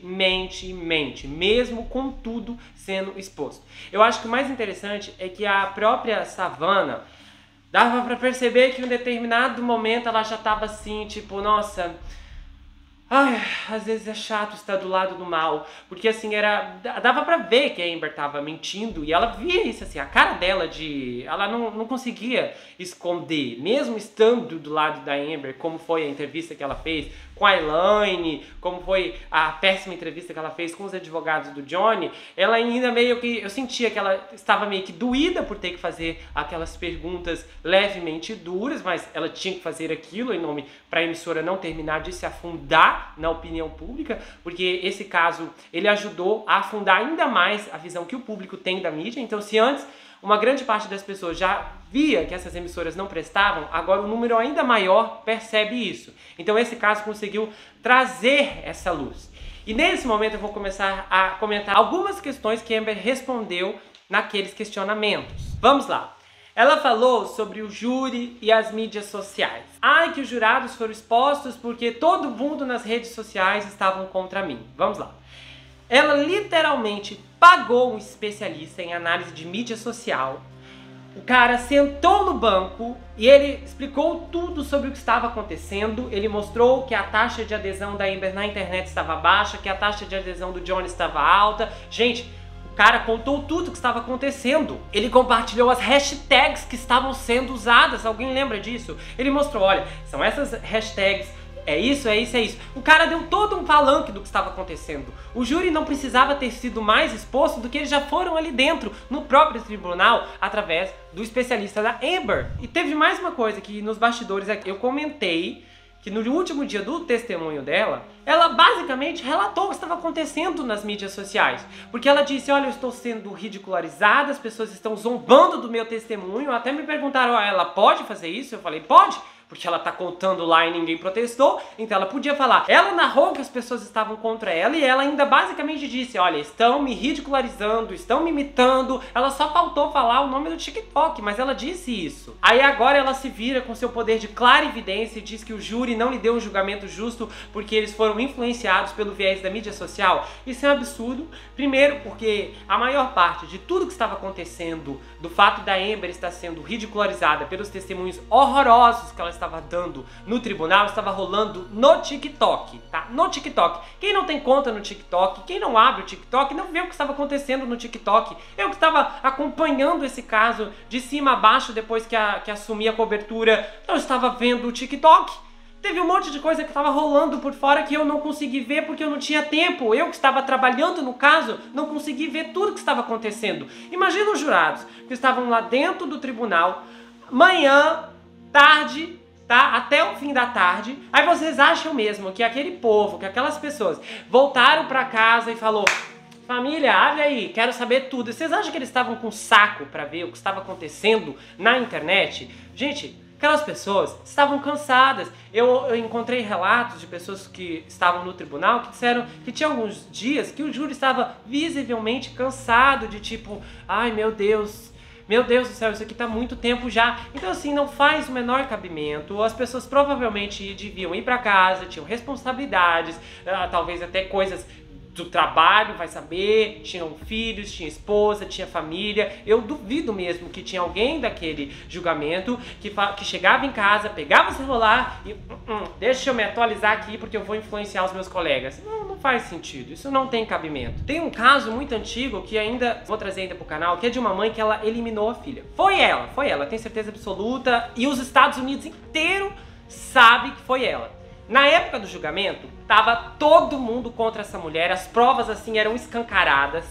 mesmo com tudo sendo exposto. Eu acho que o mais interessante é que a própria Savannah dava pra perceber que em um determinado momento ela já tava assim, tipo, nossa, ai, às vezes é chato estar do lado do mal, porque assim, dava pra ver que a Amber tava mentindo e ela via isso assim, a cara dela ela não conseguia esconder, mesmo estando do lado da Amber, como foi a entrevista que ela fez com a Elaine, como foi a péssima entrevista que ela fez com os advogados do Johnny, ela ainda meio que, eu sentia que ela estava meio que doída por ter que fazer aquelas perguntas levemente duras, mas ela tinha que fazer aquilo em nome para a emissora não terminar de se afundar na opinião pública, porque esse caso ele ajudou a afundar ainda mais a visão que o público tem da mídia. Então, se antes uma grande parte das pessoas já via que essas emissoras não prestavam, agora um número ainda maior percebe isso. Então esse caso conseguiu trazer essa luz. E nesse momento eu vou começar a comentar algumas questões que Amber respondeu naqueles questionamentos. Vamos lá. Ela falou sobre o júri e as mídias sociais. Ai, que os jurados foram expostos porque todo mundo nas redes sociais estavam contra mim. Vamos lá. Ela literalmente pagou um especialista em análise de mídia social. O cara sentou no banco e ele explicou tudo sobre o que estava acontecendo. Ele mostrou que a taxa de adesão da Amber na internet estava baixa, que a taxa de adesão do Johnny estava alta. Gente, o cara contou tudo o que estava acontecendo. Ele compartilhou as hashtags que estavam sendo usadas. Alguém lembra disso? Ele mostrou, olha, são essas hashtags. É isso, é isso, é isso. O cara deu todo um palanque do que estava acontecendo. O júri não precisava ter sido mais exposto do que eles já foram ali dentro, no próprio tribunal, através do especialista da Amber. E teve mais uma coisa que nos bastidores aqui eu comentei, que no último dia do testemunho dela, ela basicamente relatou o que estava acontecendo nas mídias sociais. Porque ela disse, olha, eu estou sendo ridicularizada, as pessoas estão zombando do meu testemunho, até me perguntaram, ó, ela pode fazer isso? Eu falei, pode. Porque ela tá contando lá e ninguém protestou, então ela podia falar. Ela narrou que as pessoas estavam contra ela e ela ainda basicamente disse, olha, estão me ridicularizando, estão me imitando. Ela só faltou falar o nome do TikTok, mas ela disse isso. Aí agora ela se vira com seu poder de clarividência e diz que o júri não lhe deu um julgamento justo porque eles foram influenciados pelo viés da mídia social. Isso é um absurdo. Primeiro porque a maior parte de tudo que estava acontecendo, do fato da Amber estar sendo ridicularizada pelos testemunhos horrorosos que ela estava dando no tribunal, estava rolando no TikTok, tá? No TikTok. Quem não tem conta no TikTok, quem não abre o TikTok, não vê o que estava acontecendo no TikTok. Eu que estava acompanhando esse caso de cima a baixo depois que assumi a cobertura, eu estava vendo o TikTok. Teve um monte de coisa que estava rolando por fora que eu não consegui ver porque eu não tinha tempo. Eu que estava trabalhando no caso, não consegui ver tudo que estava acontecendo. Imagina os jurados que estavam lá dentro do tribunal, manhã, tarde, tá? Até o fim da tarde. Aí vocês acham mesmo que aquele povo, que aquelas pessoas voltaram pra casa e falou, família, abre aí, quero saber tudo. Vocês acham que eles estavam com saco pra ver o que estava acontecendo na internet? Gente, aquelas pessoas estavam cansadas. Eu encontrei relatos de pessoas que estavam no tribunal que disseram que tinha alguns dias que o júri estava visivelmente cansado de tipo, ai meu Deus do céu, isso aqui tá há muito tempo já. Então assim, não faz o menor cabimento. As pessoas provavelmente deviam ir pra casa, tinham responsabilidades, talvez até coisas do trabalho, vai saber, tinham filhos, tinha esposa, tinha família. Eu duvido mesmo que tinha alguém daquele julgamento que chegava em casa, pegava o celular e deixa eu me atualizar aqui porque eu vou influenciar os meus colegas. Não faz sentido, isso não tem cabimento. Tem um caso muito antigo que ainda vou trazer ainda pro canal, que é de uma mãe que ela eliminou a filha. Foi ela, tenho certeza absoluta, e os Estados Unidos inteiro sabe que foi ela. Na época do julgamento, tava todo mundo contra essa mulher, as provas assim eram escancaradas.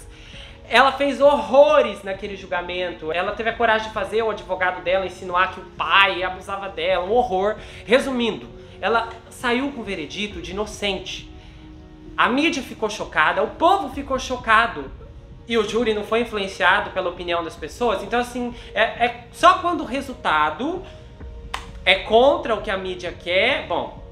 Ela fez horrores naquele julgamento, ela teve a coragem de fazer o advogado dela insinuar que o pai abusava dela, um horror. Resumindo, ela saiu com o veredito de inocente. A mídia ficou chocada, o povo ficou chocado. e o júri não foi influenciado pela opinião das pessoas. Então, assim, é só quando o resultado é contra o que a mídia quer, bom,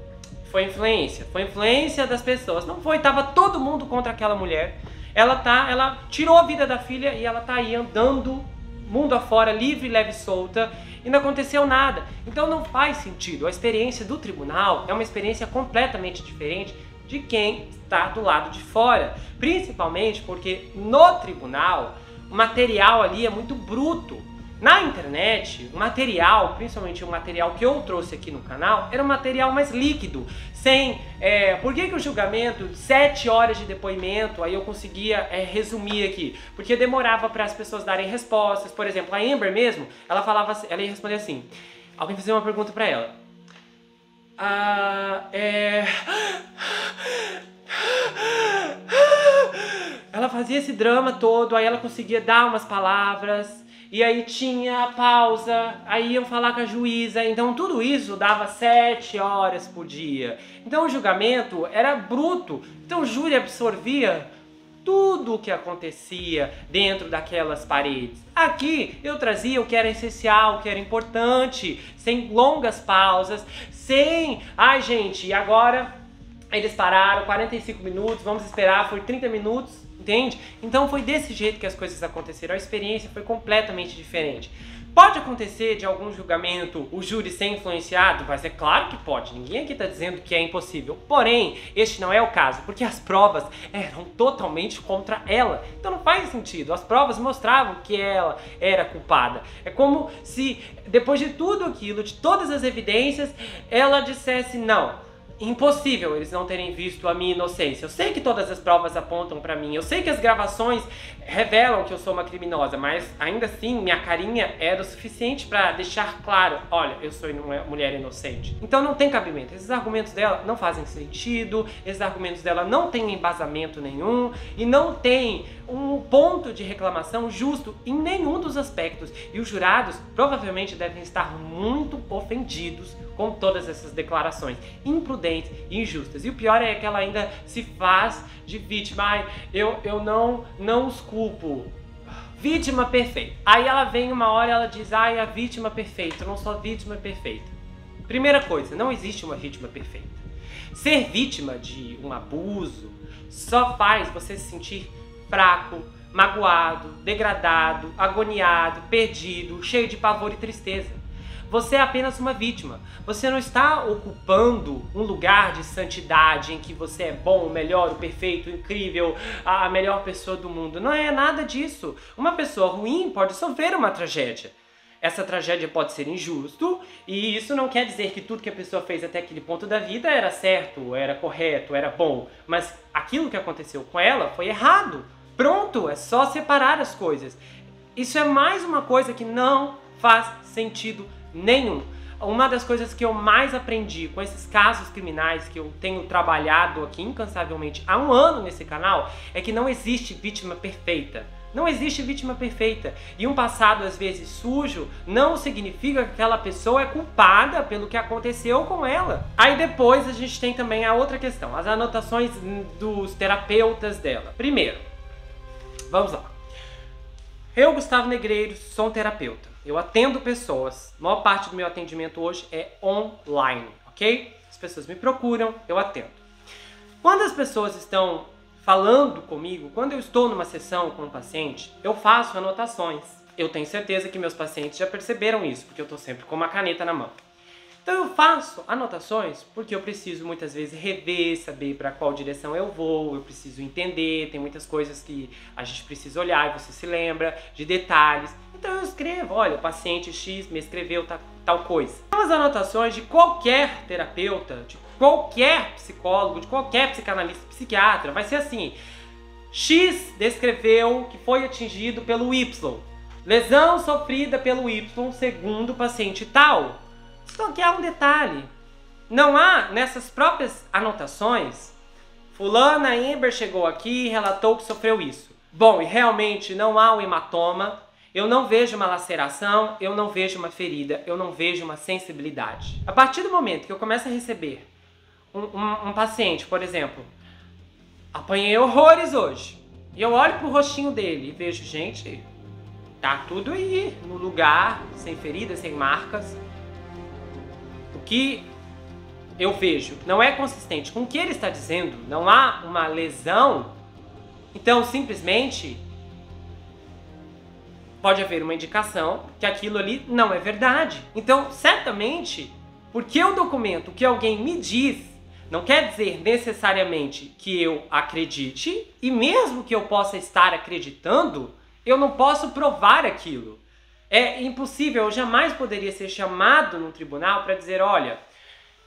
foi influência das pessoas. Não foi, tava todo mundo contra aquela mulher. Ela tirou a vida da filha e ela tá aí andando mundo afora, livre, leve e solta, e não aconteceu nada. Então não faz sentido. A experiência do tribunal é uma experiência completamente diferente de quem está do lado de fora. Principalmente porque no tribunal o material ali é muito bruto. Na internet, o material, principalmente o material que eu trouxe aqui no canal, era um material mais líquido, sem... por que o julgamento, 7 horas de depoimento, aí eu conseguia resumir aqui? Porque demorava para as pessoas darem respostas. Por exemplo, a Amber mesmo, ela ia responder assim, alguém fazia uma pergunta para ela. Ela fazia esse drama todo, aí ela conseguia dar umas palavras... E aí tinha a pausa, aí iam falar com a juíza, então tudo isso dava 7 horas por dia. Então o julgamento era bruto, então o júri absorvia tudo o que acontecia dentro daquelas paredes. Aqui eu trazia o que era essencial, o que era importante, sem longas pausas, sem... Ai gente, agora eles pararam, 45 minutos, vamos esperar, foi 30 minutos... Entende? Então foi desse jeito que as coisas aconteceram, a experiência foi completamente diferente. Pode acontecer de algum julgamento o júri ser influenciado? Mas é claro que pode, ninguém aqui está dizendo que é impossível. Porém, este não é o caso, porque as provas eram totalmente contra ela. Então não faz sentido, as provas mostravam que ela era culpada. É como se, depois de tudo aquilo, de todas as evidências, ela dissesse não. Impossível eles não terem visto a minha inocência. Eu sei que todas as provas apontam pra mim. Eu sei que as gravações revelam que eu sou uma criminosa. Mas ainda assim, minha carinha era o suficiente pra deixar claro: olha, eu sou uma mulher inocente. Então não tem cabimento. Esses argumentos dela não fazem sentido. Esses argumentos dela não têm embasamento nenhum. E não tem um ponto de reclamação justo em nenhum dos aspectos. E os jurados provavelmente devem estar muito ofendidos com todas essas declarações imprudentes e injustas. E o pior é que ela ainda se faz de vítima. Ai, eu não os culpo. Vítima perfeita. Aí ela vem uma hora e ela diz, ai, a vítima perfeita, eu não sou a vítima perfeita. Primeira coisa, não existe uma vítima perfeita. Ser vítima de um abuso só faz você se sentir fraco, magoado, degradado, agoniado, perdido, cheio de pavor e tristeza. Você é apenas uma vítima. Você não está ocupando um lugar de santidade em que você é bom, o melhor, o perfeito, o incrível, a melhor pessoa do mundo. Não é nada disso. Uma pessoa ruim pode sofrer uma tragédia. Essa tragédia pode ser injusto, e isso não quer dizer que tudo que a pessoa fez até aquele ponto da vida era certo, era correto, era bom. Mas aquilo que aconteceu com ela foi errado. Pronto, é só separar as coisas. Isso é mais uma coisa que não faz sentido nenhum. Uma das coisas que eu mais aprendi com esses casos criminais que eu tenho trabalhado aqui incansavelmente há 1 ano nesse canal é que não existe vítima perfeita. Não existe vítima perfeita. E um passado às vezes sujo não significa que aquela pessoa é culpada pelo que aconteceu com ela. Aí depois a gente tem também a outra questão, as anotações dos terapeutas dela. Primeiro, vamos lá. Eu, Gustavo Negreiros, sou um terapeuta. Eu atendo pessoas. A maior parte do meu atendimento hoje é online, ok? As pessoas me procuram, eu atendo. Quando as pessoas estão falando comigo, quando eu estou numa sessão com um paciente, eu faço anotações. Eu tenho certeza que meus pacientes já perceberam isso, porque eu estou sempre com uma caneta na mão. Então eu faço anotações porque eu preciso muitas vezes rever, saber para qual direção eu vou, eu preciso entender, tem muitas coisas que a gente precisa olhar e você se lembra de detalhes. Então eu escrevo, olha, o paciente X me escreveu tal coisa. São as anotações de qualquer terapeuta, de qualquer psicólogo, de qualquer psicanalista, psiquiatra, vai ser assim: X descreveu que foi atingido pelo Y, lesão sofrida pelo Y segundo o paciente tal. Só que há um detalhe, não há nessas próprias anotações, fulana Amber chegou aqui e relatou que sofreu isso. Bom, e realmente não há um hematoma, eu não vejo uma laceração, eu não vejo uma ferida, eu não vejo uma sensibilidade. A partir do momento que eu começo a receber um paciente, por exemplo, apanhei horrores hoje, E eu olho pro rostinho dele e vejo, gente, tá tudo aí, no lugar, sem feridas, sem marcas. O que eu vejo não é consistente com o que ele está dizendo, não há uma lesão, então simplesmente pode haver uma indicação que aquilo ali não é verdade. Então, certamente, porque eu documento o que alguém me diz, não quer dizer necessariamente que eu acredite, e mesmo que eu possa estar acreditando, eu não posso provar aquilo. É impossível, eu jamais poderia ser chamado no tribunal para dizer, olha,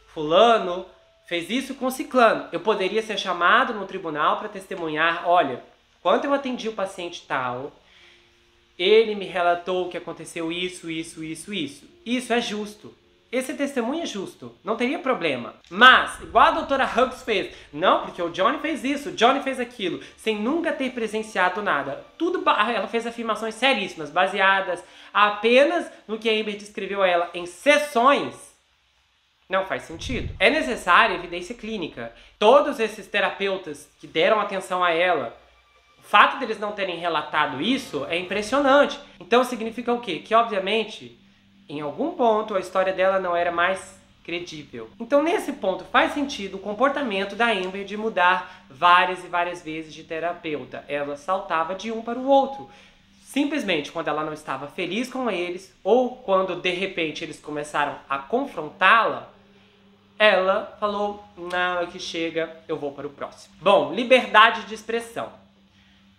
fulano fez isso com ciclano. Eu poderia ser chamado no tribunal para testemunhar, olha, quando eu atendi o paciente tal, ele me relatou que aconteceu isso, isso, isso, isso. Isso é justo. Esse testemunho é justo, não teria problema. Mas, igual a doutora Hughes fez, não, porque o Johnny fez isso, o Johnny fez aquilo, sem nunca ter presenciado nada. Ela fez afirmações seríssimas, baseadas apenas no que a Amber descreveu a ela em sessões. Não faz sentido. É necessária evidência clínica. Todos esses terapeutas que deram atenção a ela, o fato deles não terem relatado isso é impressionante. Então significa o quê? Que, obviamente, em algum ponto a história dela não era mais credível. Então, nesse ponto, faz sentido o comportamento da Amber de mudar várias e várias vezes de terapeuta. Ela saltava de um para o outro. Simplesmente quando ela não estava feliz com eles, ou quando de repente eles começaram a confrontá-la, ela falou, não, é que chega, eu vou para o próximo. Bom, liberdade de expressão.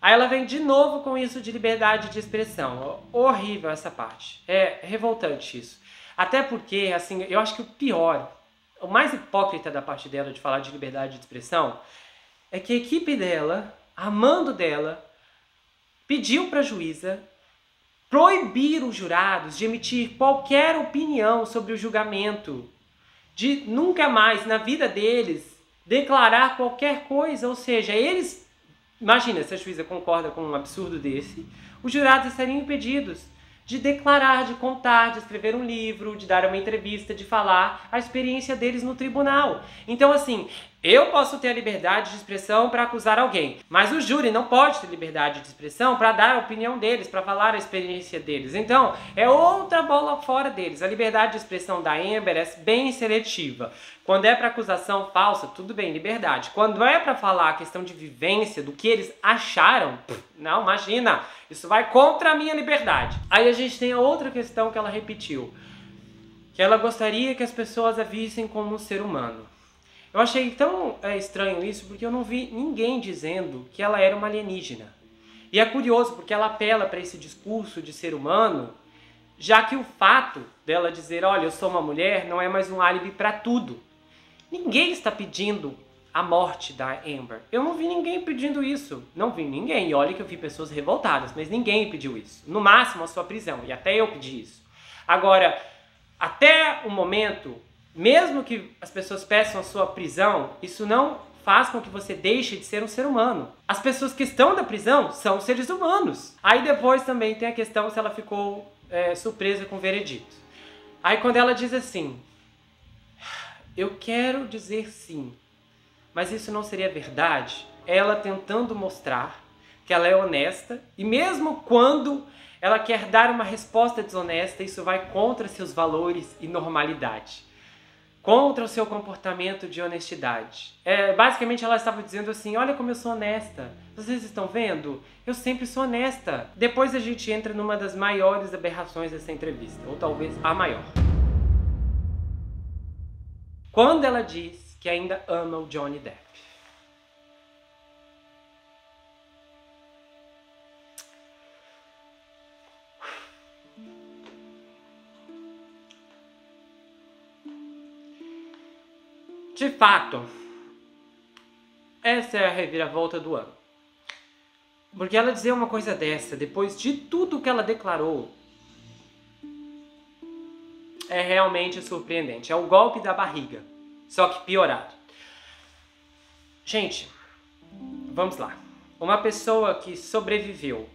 Aí ela vem de novo com isso de liberdade de expressão. Horrível essa parte. É revoltante isso. Até porque, assim, eu acho que o pior, o mais hipócrita da parte dela de falar de liberdade de expressão, é que a equipe dela, a mando dela, pediu para a juíza proibir os jurados de emitir qualquer opinião sobre o julgamento, de nunca mais na vida deles declarar qualquer coisa, ou seja, eles, imagina se a juíza concorda com um absurdo desse, os jurados estariam impedidos de declarar, de contar, de escrever um livro, de dar uma entrevista, de falar a experiência deles no tribunal. Então, assim, eu posso ter a liberdade de expressão para acusar alguém, mas o júri não pode ter liberdade de expressão para dar a opinião deles, para falar a experiência deles. Então, é outra bola fora deles. A liberdade de expressão da Amber é bem seletiva. Quando é para acusação falsa, tudo bem, liberdade. Quando é para falar a questão de vivência, do que eles acharam, não, imagina, isso vai contra a minha liberdade. Aí a gente tem a outra questão que ela repetiu, que ela gostaria que as pessoas a vissem como um ser humano. Eu achei tão estranho isso, porque eu não vi ninguém dizendo que ela era uma alienígena. E é curioso, porque ela apela para esse discurso de ser humano, já que o fato dela dizer, olha, eu sou uma mulher, não é mais um álibi para tudo. Ninguém está pedindo a morte da Amber. Eu não vi ninguém pedindo isso. Não vi ninguém. E olha que eu vi pessoas revoltadas, mas ninguém pediu isso. No máximo, a sua prisão. E até eu pedi isso. Agora, até o momento, mesmo que as pessoas peçam a sua prisão, isso não faz com que você deixe de ser um ser humano. As pessoas que estão na prisão são seres humanos. Aí depois também tem a questão se ela ficou surpresa com o veredito. Aí quando ela diz assim, eu quero dizer sim, mas isso não seria verdade, ela tentando mostrar que ela é honesta, e mesmo quando ela quer dar uma resposta desonesta, isso vai contra seus valores e normalidade, contra o seu comportamento de honestidade. Basicamente ela estava dizendo assim, olha como eu sou honesta, vocês estão vendo? Eu sempre sou honesta. Depois a gente entra numa das maiores aberrações dessa entrevista, ou talvez a maior. Quando ela diz que ainda ama o Johnny Depp. De fato, essa é a reviravolta do ano. Porque ela dizer uma coisa dessa, depois de tudo que ela declarou, é realmente surpreendente. É o golpe da barriga, só que piorado. Gente, vamos lá. Uma pessoa que sobreviveu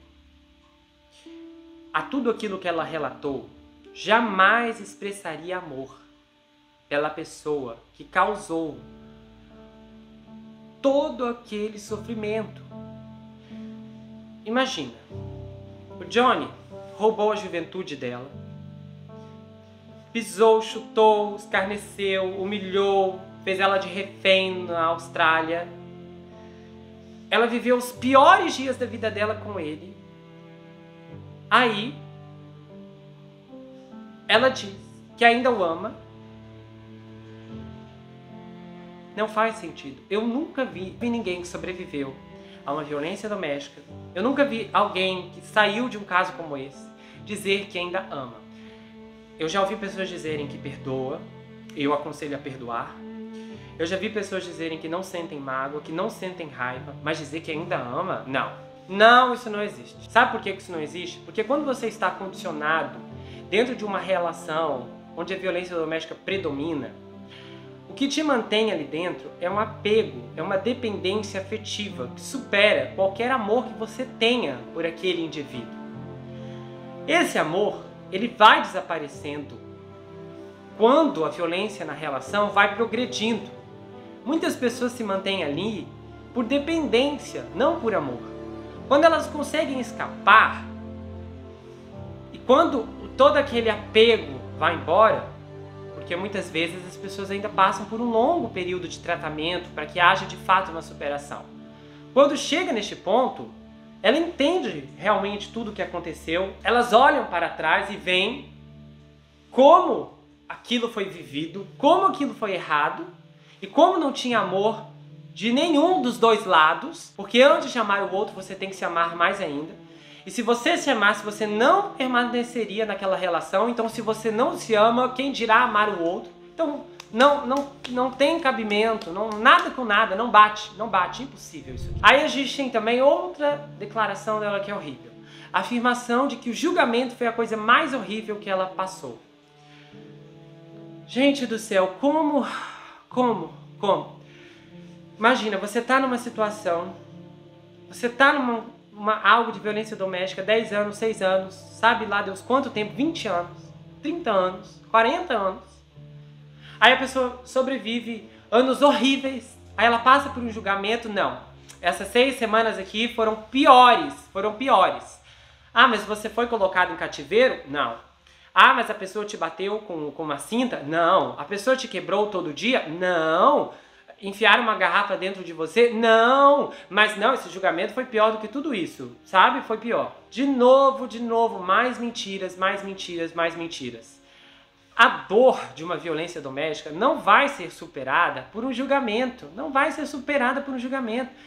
a tudo aquilo que ela relatou, jamais expressaria amor pela pessoa que causou todo aquele sofrimento. imagina, o Johnny roubou a juventude dela, pisou, chutou, escarneceu, humilhou, fez ela de refém na Austrália. Ela viveu os piores dias da vida dela com ele. Aí, ela diz que ainda o ama. Não faz sentido. Eu nunca vi ninguém que sobreviveu a uma violência doméstica. Eu nunca vi alguém que saiu de um caso como esse dizer que ainda ama. Eu já ouvi pessoas dizerem que perdoa. Eu aconselho a perdoar. Eu já vi pessoas dizerem que não sentem mágoa, que não sentem raiva, mas dizer que ainda ama? Não. Não, isso não existe. Sabe por que isso não existe? Porque quando você está condicionado dentro de uma relação onde a violência doméstica predomina, o que te mantém ali dentro é um apego, é uma dependência afetiva que supera qualquer amor que você tenha por aquele indivíduo. Esse amor, ele vai desaparecendo quando a violência na relação vai progredindo. Muitas pessoas se mantêm ali por dependência, não por amor. Quando elas conseguem escapar e quando todo aquele apego vai embora, porque muitas vezes as pessoas ainda passam por um longo período de tratamento para que haja de fato uma superação. Quando chega neste ponto, ela entende realmente tudo o que aconteceu, elas olham para trás e veem como aquilo foi vivido, como aquilo foi errado e como não tinha amor de nenhum dos dois lados, porque antes de amar o outro você tem que se amar mais ainda. E se você se amasse, você não permaneceria naquela relação. Então, se você não se ama, quem dirá amar o outro? Então, não tem cabimento, nada com nada, não bate, impossível isso. Aí a gente tem também outra declaração dela que é horrível. A afirmação de que o julgamento foi a coisa mais horrível que ela passou. Gente do céu, como? Imagina, você tá numa situação, você tá algo de violência doméstica, 10 anos, 6 anos, sabe lá Deus quanto tempo, 20 anos, 30 anos, 40 anos. Aí a pessoa sobrevive anos horríveis, aí ela passa por um julgamento, não. Essas 6 semanas aqui foram piores. Ah, mas você foi colocado em cativeiro? Não. Ah, mas a pessoa te bateu com uma cinta? Não. A pessoa te quebrou todo dia? Não. Enfiaram uma garrafa dentro de você? Não. Mas não, esse julgamento foi pior do que tudo isso, sabe? Foi pior. De novo, mais mentiras. A dor de uma violência doméstica não vai ser superada por um julgamento.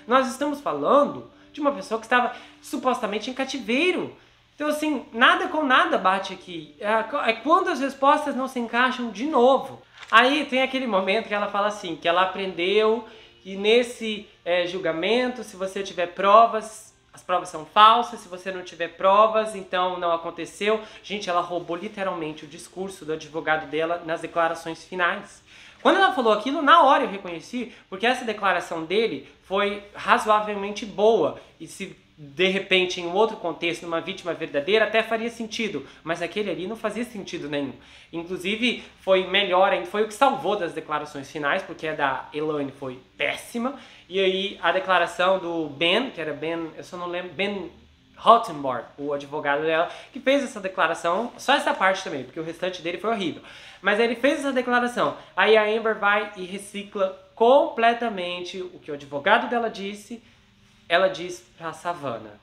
Nós estamos falando de uma pessoa que estava supostamente em cativeiro. Então, assim, nada com nada bate aqui. É quando as respostas não se encaixam de novo. Aí tem aquele momento que ela fala assim, que ela aprendeu que nesse julgamento, se você tiver provas, as provas são falsas, se você não tiver provas, então não aconteceu. Gente, ela roubou literalmente o discurso do advogado dela nas declarações finais. Quando ela falou aquilo, na hora eu reconheci, porque essa declaração dele foi razoavelmente boa. E se de repente, em um outro contexto, numa vítima verdadeira, até faria sentido. Mas aquele ali não fazia sentido nenhum. Inclusive, foi melhor, foi o que salvou das declarações finais, porque a da Elaine foi péssima. E aí, a declaração do Ben, que era Ben, eu só não lembro, Ben Rottenborg, o advogado dela, que fez essa declaração, só essa parte também, porque o restante dele foi horrível. Mas ele fez essa declaração. Aí a Amber vai e recicla completamente o que o advogado dela disse. Ela diz pra Savannah.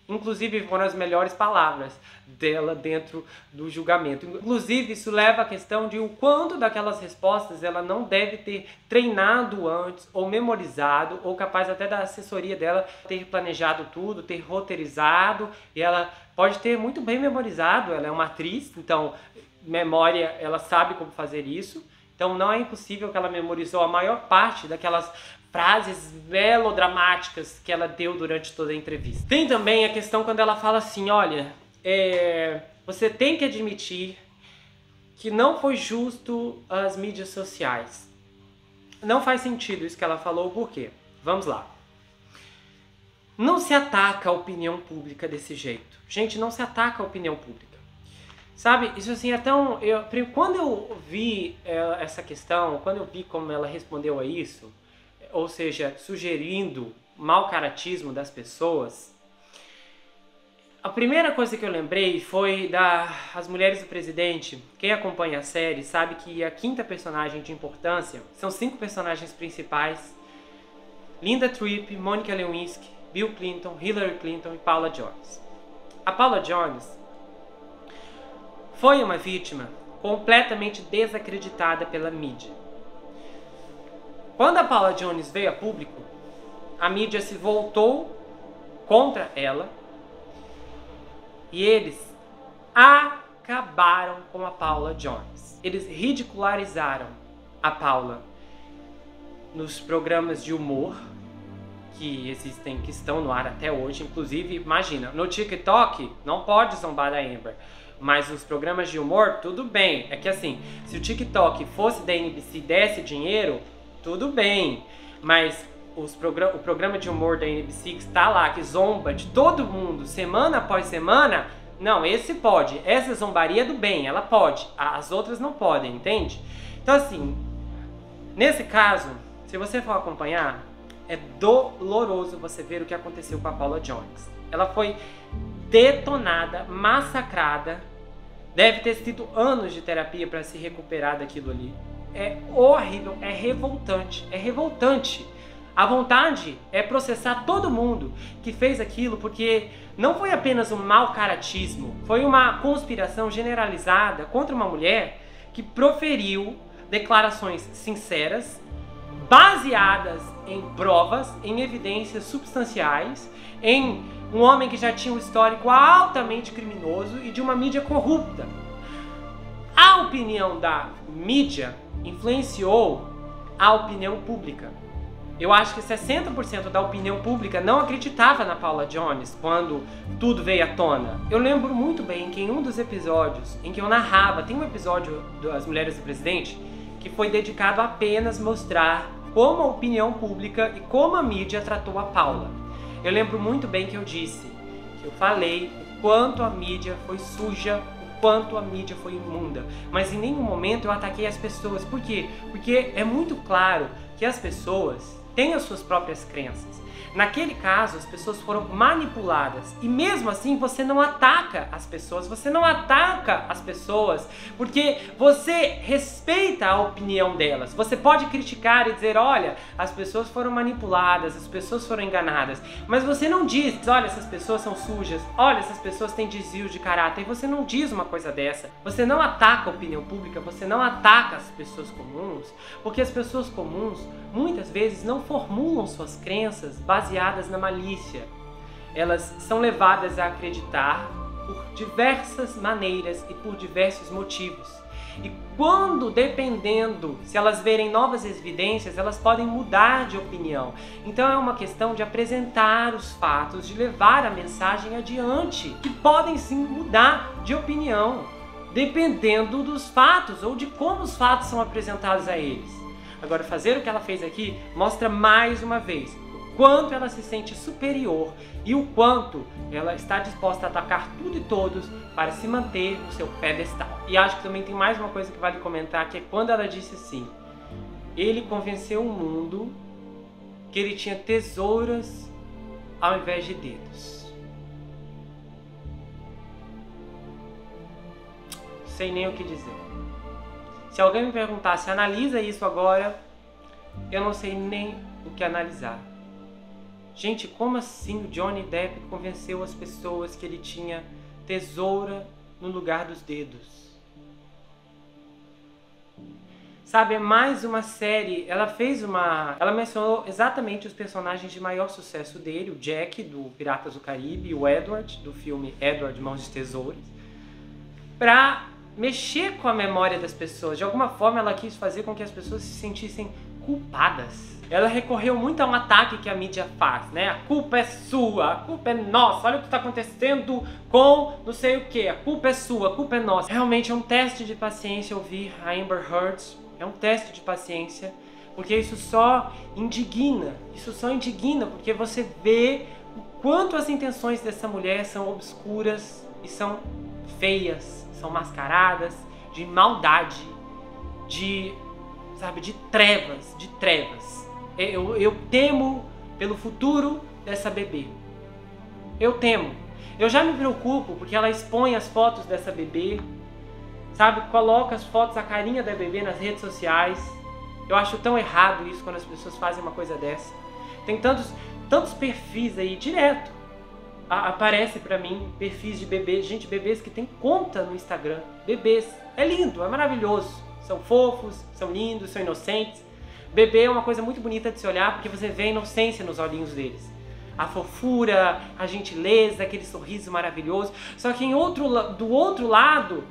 Inclusive, foram as melhores palavras dela dentro do julgamento. Inclusive, isso leva à questão de o quanto daquelas respostas ela não deve ter treinado antes, ou memorizado, ou capaz até da assessoria dela ter planejado tudo, ter roteirizado. E ela pode ter muito bem memorizado, ela é uma atriz, então memória, ela sabe como fazer isso. Então não é impossível que ela memorizou a maior parte daquelas frases melodramáticas que ela deu durante toda a entrevista. Tem também a questão quando ela fala assim, olha, você tem que admitir que não foi justo as mídias sociais. Não faz sentido isso que ela falou, por quê? Vamos lá. Não se ataca a opinião pública desse jeito. Gente, não se ataca a opinião pública. Sabe, isso assim é tão... Quando eu vi essa questão, quando eu vi como ela respondeu a isso, ou seja, sugerindo mau caratismo das pessoas, A primeira coisa que eu lembrei foi As Mulheres do Presidente. Quem acompanha a série sabe que a quinta personagem de importância são 5 personagens principais: Linda Tripp, Monica Lewinsky, Bill Clinton, Hillary Clinton e Paula Jones. A Paula Jones foi uma vítima completamente desacreditada pela mídia. Quando a Paula Jones veio a público, a mídia se voltou contra ela e eles acabaram com a Paula Jones. Eles ridicularizaram a Paula nos programas de humor que existem, que estão no ar até hoje. Inclusive, imagina, no TikTok não pode zombar da Amber, mas os programas de humor, tudo bem. É que assim, se o TikTok fosse da NBC e desse dinheiro, tudo bem. Mas o programa de humor da NBC que está lá, que zomba de todo mundo, semana após semana, não, esse pode. Essa zombaria do bem, ela pode. As outras não podem, entende? Então assim, nesse caso, se você for acompanhar, é doloroso você ver o que aconteceu com a Paula Jones. Ela foi detonada, massacrada. Deve ter sido anos de terapia para se recuperar daquilo ali. É horrível, é revoltante, é revoltante. A vontade é processar todo mundo que fez aquilo, porque não foi apenas um mau caratismo, foi uma conspiração generalizada contra uma mulher que proferiu declarações sinceras, baseadas em provas, em evidências substanciais, em um homem que já tinha um histórico altamente criminoso e de uma mídia corrupta. A opinião da mídia influenciou a opinião pública. Eu acho que 60% da opinião pública não acreditava na Paula Jones quando tudo veio à tona. Eu lembro muito bem que em um dos episódios em que eu narrava, tem um episódio das Mulheres do Presidente que foi dedicado a apenas mostrar como a opinião pública e como a mídia tratou a Paula. Eu lembro muito bem que eu falei o quanto a mídia foi suja, o quanto a mídia foi imunda, mas em nenhum momento eu ataquei as pessoas. Por quê? Porque é muito claro que as pessoas têm as suas próprias crenças. Naquele caso, as pessoas foram manipuladas e mesmo assim você não ataca as pessoas, porque você respeita a opinião delas. Você pode criticar e dizer, olha, as pessoas foram manipuladas, as pessoas foram enganadas, mas você não diz, olha, essas pessoas são sujas, olha, essas pessoas têm desvio de caráter. Você não diz uma coisa dessa. Você não ataca a opinião pública, você não ataca as pessoas comuns, porque as pessoas comuns muitas vezes não formulam suas crenças baseadas na malícia. Elas são levadas a acreditar por diversas maneiras e por diversos motivos. E quando, dependendo, se elas verem novas evidências, elas podem mudar de opinião. Então é uma questão de apresentar os fatos, de levar a mensagem adiante, que podem sim mudar de opinião, dependendo dos fatos ou de como os fatos são apresentados a eles. Agora, fazer o que ela fez aqui mostra mais uma vez o quanto ela se sente superior e o quanto ela está disposta a atacar tudo e todos para se manter no seu pedestal. E acho que também tem mais uma coisa que vale comentar, que é quando ela disse assim: ele convenceu o mundo que ele tinha tesouras ao invés de dedos. Sei nem o que dizer. Se alguém me perguntasse, analisa isso agora, eu não sei nem o que analisar. Gente, como assim o Johnny Depp convenceu as pessoas que ele tinha tesoura no lugar dos dedos? Sabe, é mais uma série. Ela mencionou exatamente os personagens de maior sucesso dele, o Jack, do Piratas do Caribe, e o Edward, do filme Edward, Mãos de Tesouros, pra mexer com a memória das pessoas. De alguma forma ela quis fazer com que as pessoas se sentissem culpadas. Ela recorreu muito a um ataque que a mídia faz, né? A culpa é sua, a culpa é nossa, olha o que está acontecendo com não sei o que, a culpa é sua, a culpa é nossa. Realmente é um teste de paciência ouvir a Amber Heard, é um teste de paciência, porque isso só indigna, porque você vê o quanto as intenções dessa mulher são obscuras e são feias, são mascaradas de maldade, de trevas. Eu temo pelo futuro dessa bebê. Eu temo. Eu já me preocupo porque ela expõe as fotos dessa bebê, sabe? Coloca as fotos, a carinha da bebê nas redes sociais. Eu acho tão errado isso quando as pessoas fazem uma coisa dessa. Tem tantos perfis aí, direto. Aparece pra mim perfis de bebês, gente, bebês que tem conta no Instagram. Bebês. É lindo, é maravilhoso. São fofos, são lindos, são inocentes. Bebê é uma coisa muito bonita de se olhar porque você vê a inocência nos olhinhos deles. A fofura, a gentileza, aquele sorriso maravilhoso. Só que do outro lado,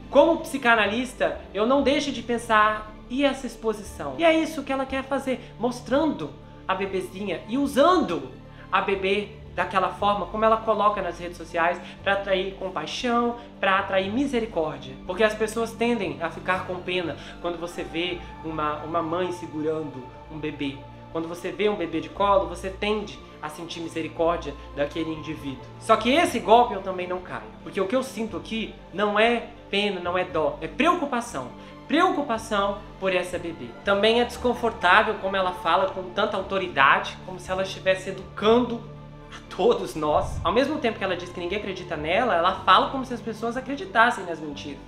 como psicanalista, eu não deixo de pensar, e essa exposição? E é isso que ela quer fazer, mostrando a bebezinha e usando a bebê daquela forma como ela coloca nas redes sociais para atrair compaixão, para atrair misericórdia. Porque as pessoas tendem a ficar com pena quando você vê uma mãe segurando um bebê. Quando você vê um bebê de colo, você tende a sentir misericórdia daquele indivíduo. Só que esse golpe eu também não caio. Porque o que eu sinto aqui não é pena, não é dó, é preocupação. Preocupação por essa bebê. Também é desconfortável como ela fala com tanta autoridade, como se ela estivesse educando a todos nós. Ao mesmo tempo que ela diz que ninguém acredita nela, ela fala como se as pessoas acreditassem nas mentiras.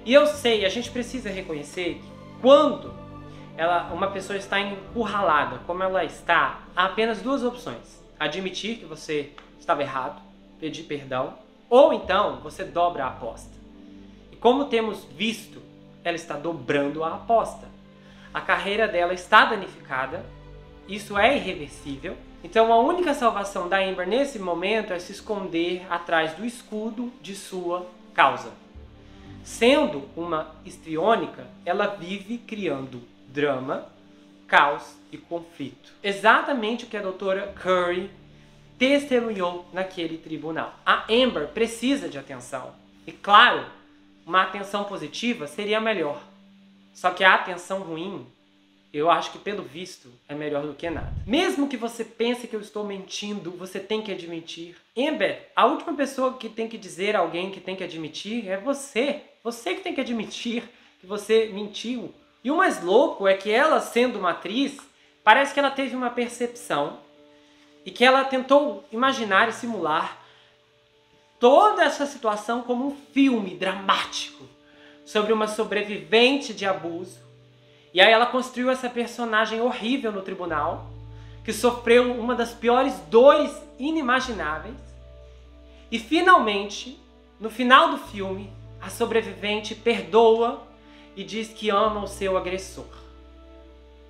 E eu sei, a gente precisa reconhecer que quando uma pessoa está encurralada, como ela está, há apenas duas opções. Admitir que você estava errado, pedir perdão, ou então você dobra a aposta. E como temos visto, ela está dobrando a aposta. A carreira dela está danificada, isso é irreversível. Então a única salvação da Amber nesse momento é se esconder atrás do escudo de sua causa. Sendo uma histriônica, ela vive criando drama, caos e conflito. Exatamente o que a doutora Curry testemunhou naquele tribunal. A Amber precisa de atenção. E claro, uma atenção positiva seria melhor. Só que a atenção ruim, eu acho que pelo visto é melhor do que nada. Mesmo que você pense que eu estou mentindo, você tem que admitir. Amber, a última pessoa que tem que dizer a alguém que tem que admitir é você. Você que tem que admitir que você mentiu. E o mais louco é que ela, sendo uma atriz, parece que ela teve uma percepção e que ela tentou imaginar e simular toda essa situação como um filme dramático sobre uma sobrevivente de abuso. E aí ela construiu essa personagem horrível no tribunal, que sofreu uma das piores dores inimagináveis. E finalmente, no final do filme, a sobrevivente perdoa e diz que ama o seu agressor,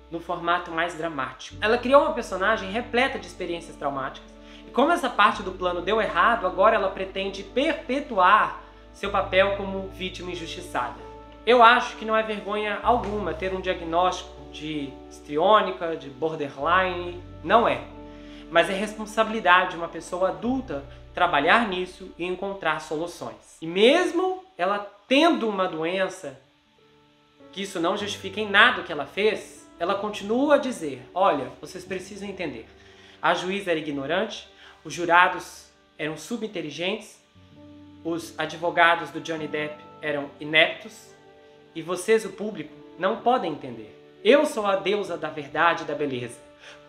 no formato mais dramático. Ela criou uma personagem repleta de experiências traumáticas. E como essa parte do plano deu errado, agora ela pretende perpetuar seu papel como vítima injustiçada. Eu acho que não é vergonha alguma ter um diagnóstico de histriônica, de borderline, não é. Mas é responsabilidade de uma pessoa adulta trabalhar nisso e encontrar soluções. E mesmo ela tendo uma doença, que isso não justifica em nada o que ela fez, ela continua a dizer, olha, vocês precisam entender. A juíza era ignorante, os jurados eram subinteligentes, os advogados do Johnny Depp eram ineptos, e vocês, o público, não podem entender. Eu sou a deusa da verdade e da beleza.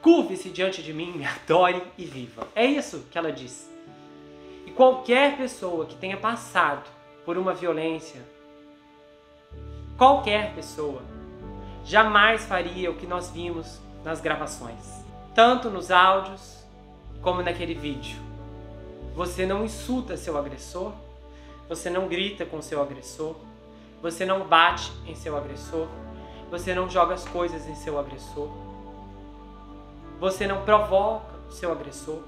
Curve-se diante de mim, me adore e viva. É isso que ela disse. E qualquer pessoa que tenha passado por uma violência, qualquer pessoa, jamais faria o que nós vimos nas gravações. Tanto nos áudios, como naquele vídeo. Você não insulta seu agressor, você não grita com seu agressor, você não bate em seu agressor, você não joga as coisas em seu agressor, você não provoca o seu agressor,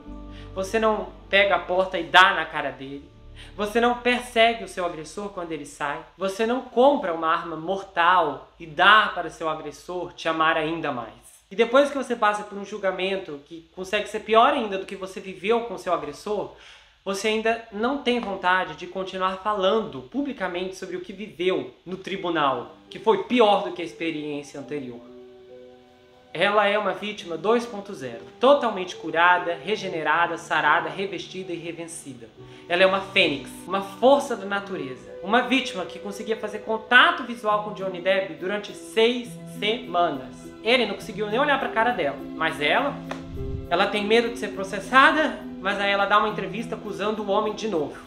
você não pega a porta e dá na cara dele, você não persegue o seu agressor quando ele sai, você não compra uma arma mortal e dá para seu agressor te amar ainda mais. E depois que você passa por um julgamento que consegue ser pior ainda do que você viveu com seu agressor, você ainda não tem vontade de continuar falando publicamente sobre o que viveu no tribunal, que foi pior do que a experiência anterior. Ela é uma vítima 2.0, totalmente curada, regenerada, sarada, revestida e revencida. Ela é uma fênix, uma força da natureza. Uma vítima que conseguia fazer contato visual com Johnny Depp durante 6 semanas. Ele não conseguiu nem olhar para a cara dela, mas ela Ela tem medo de ser processada, mas aí ela dá uma entrevista acusando o homem de novo.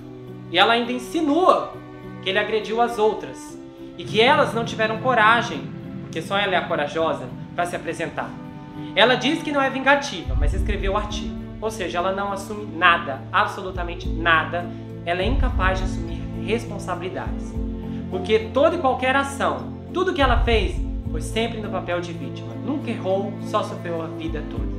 E ela ainda insinua que ele agrediu as outras e que elas não tiveram coragem, porque só ela é a corajosa, para se apresentar. Ela diz que não é vingativa, mas escreveu o artigo. Ou seja, ela não assume nada, absolutamente nada. Ela é incapaz de assumir responsabilidades. Porque toda e qualquer ação, tudo que ela fez, foi sempre no papel de vítima. Nunca errou, só sofreu a vida toda.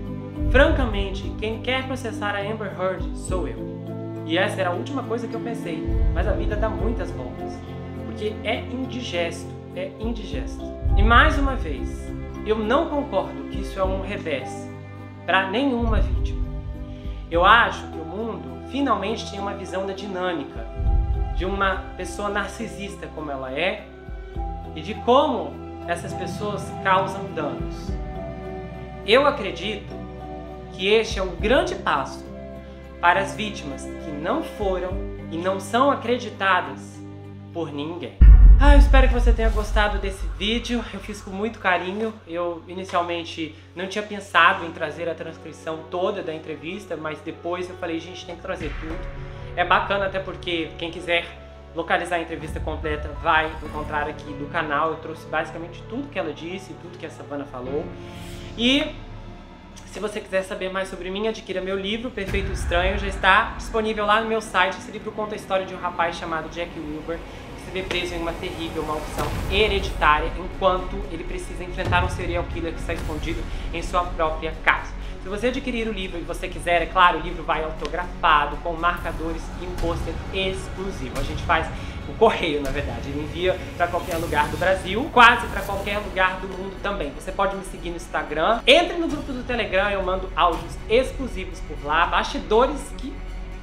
Francamente, quem quer processar a Amber Heard sou eu. E essa era a última coisa que eu pensei. Mas a vida dá muitas voltas. Porque é indigesto, é indigesto. E mais uma vez, eu não concordo que isso é um revés para nenhuma vítima. Eu acho que o mundo finalmente tem uma visão da dinâmica de uma pessoa narcisista como ela é e de como essas pessoas causam danos. Eu acredito que este é um grande passo para as vítimas que não foram e não são acreditadas por ninguém. Eu espero que você tenha gostado desse vídeo, eu fiz com muito carinho. Eu inicialmente não tinha pensado em trazer a transcrição toda da entrevista, mas depois eu falei, gente, tem que trazer tudo. É bacana até porque quem quiser localizar a entrevista completa vai encontrar aqui no canal. Eu trouxe basicamente tudo que ela disse, tudo que a Savannah falou. E se você quiser saber mais sobre mim, adquira meu livro, Perfeito Estranho, já está disponível lá no meu site. Esse livro conta a história de um rapaz chamado Jack Wilbur, que se vê preso em uma terrível maldição hereditária, enquanto ele precisa enfrentar um serial killer que está escondido em sua própria casa. Se você adquirir o livro e você quiser, é claro, o livro vai autografado, com marcadores e um pôster exclusivo. A gente faz o correio, na verdade, ele envia para qualquer lugar do Brasil, quase para qualquer lugar do mundo também. Você pode me seguir no Instagram, entre no grupo do Telegram, eu mando áudios exclusivos por lá, bastidores que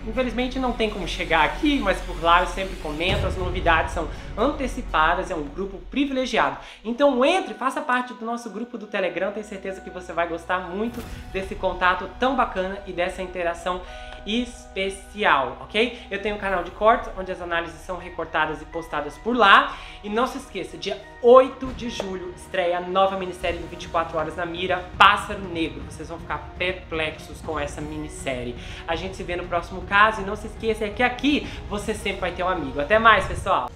infelizmente não tem como chegar aqui, mas por lá eu sempre comento, as novidades são antecipadas, é um grupo privilegiado. Então entre, faça parte do nosso grupo do Telegram, tenho certeza que você vai gostar muito desse contato tão bacana e dessa interação especial, ok? Eu tenho um canal de cortes, onde as análises são recortadas e postadas por lá. E não se esqueça, dia 8 de julho estreia a nova minissérie do 24 Horas na Mira, Pássaro Negro. Vocês vão ficar perplexos com essa minissérie. A gente se vê no próximo caso e não se esqueça que aqui você sempre vai ter um amigo. Até mais, pessoal!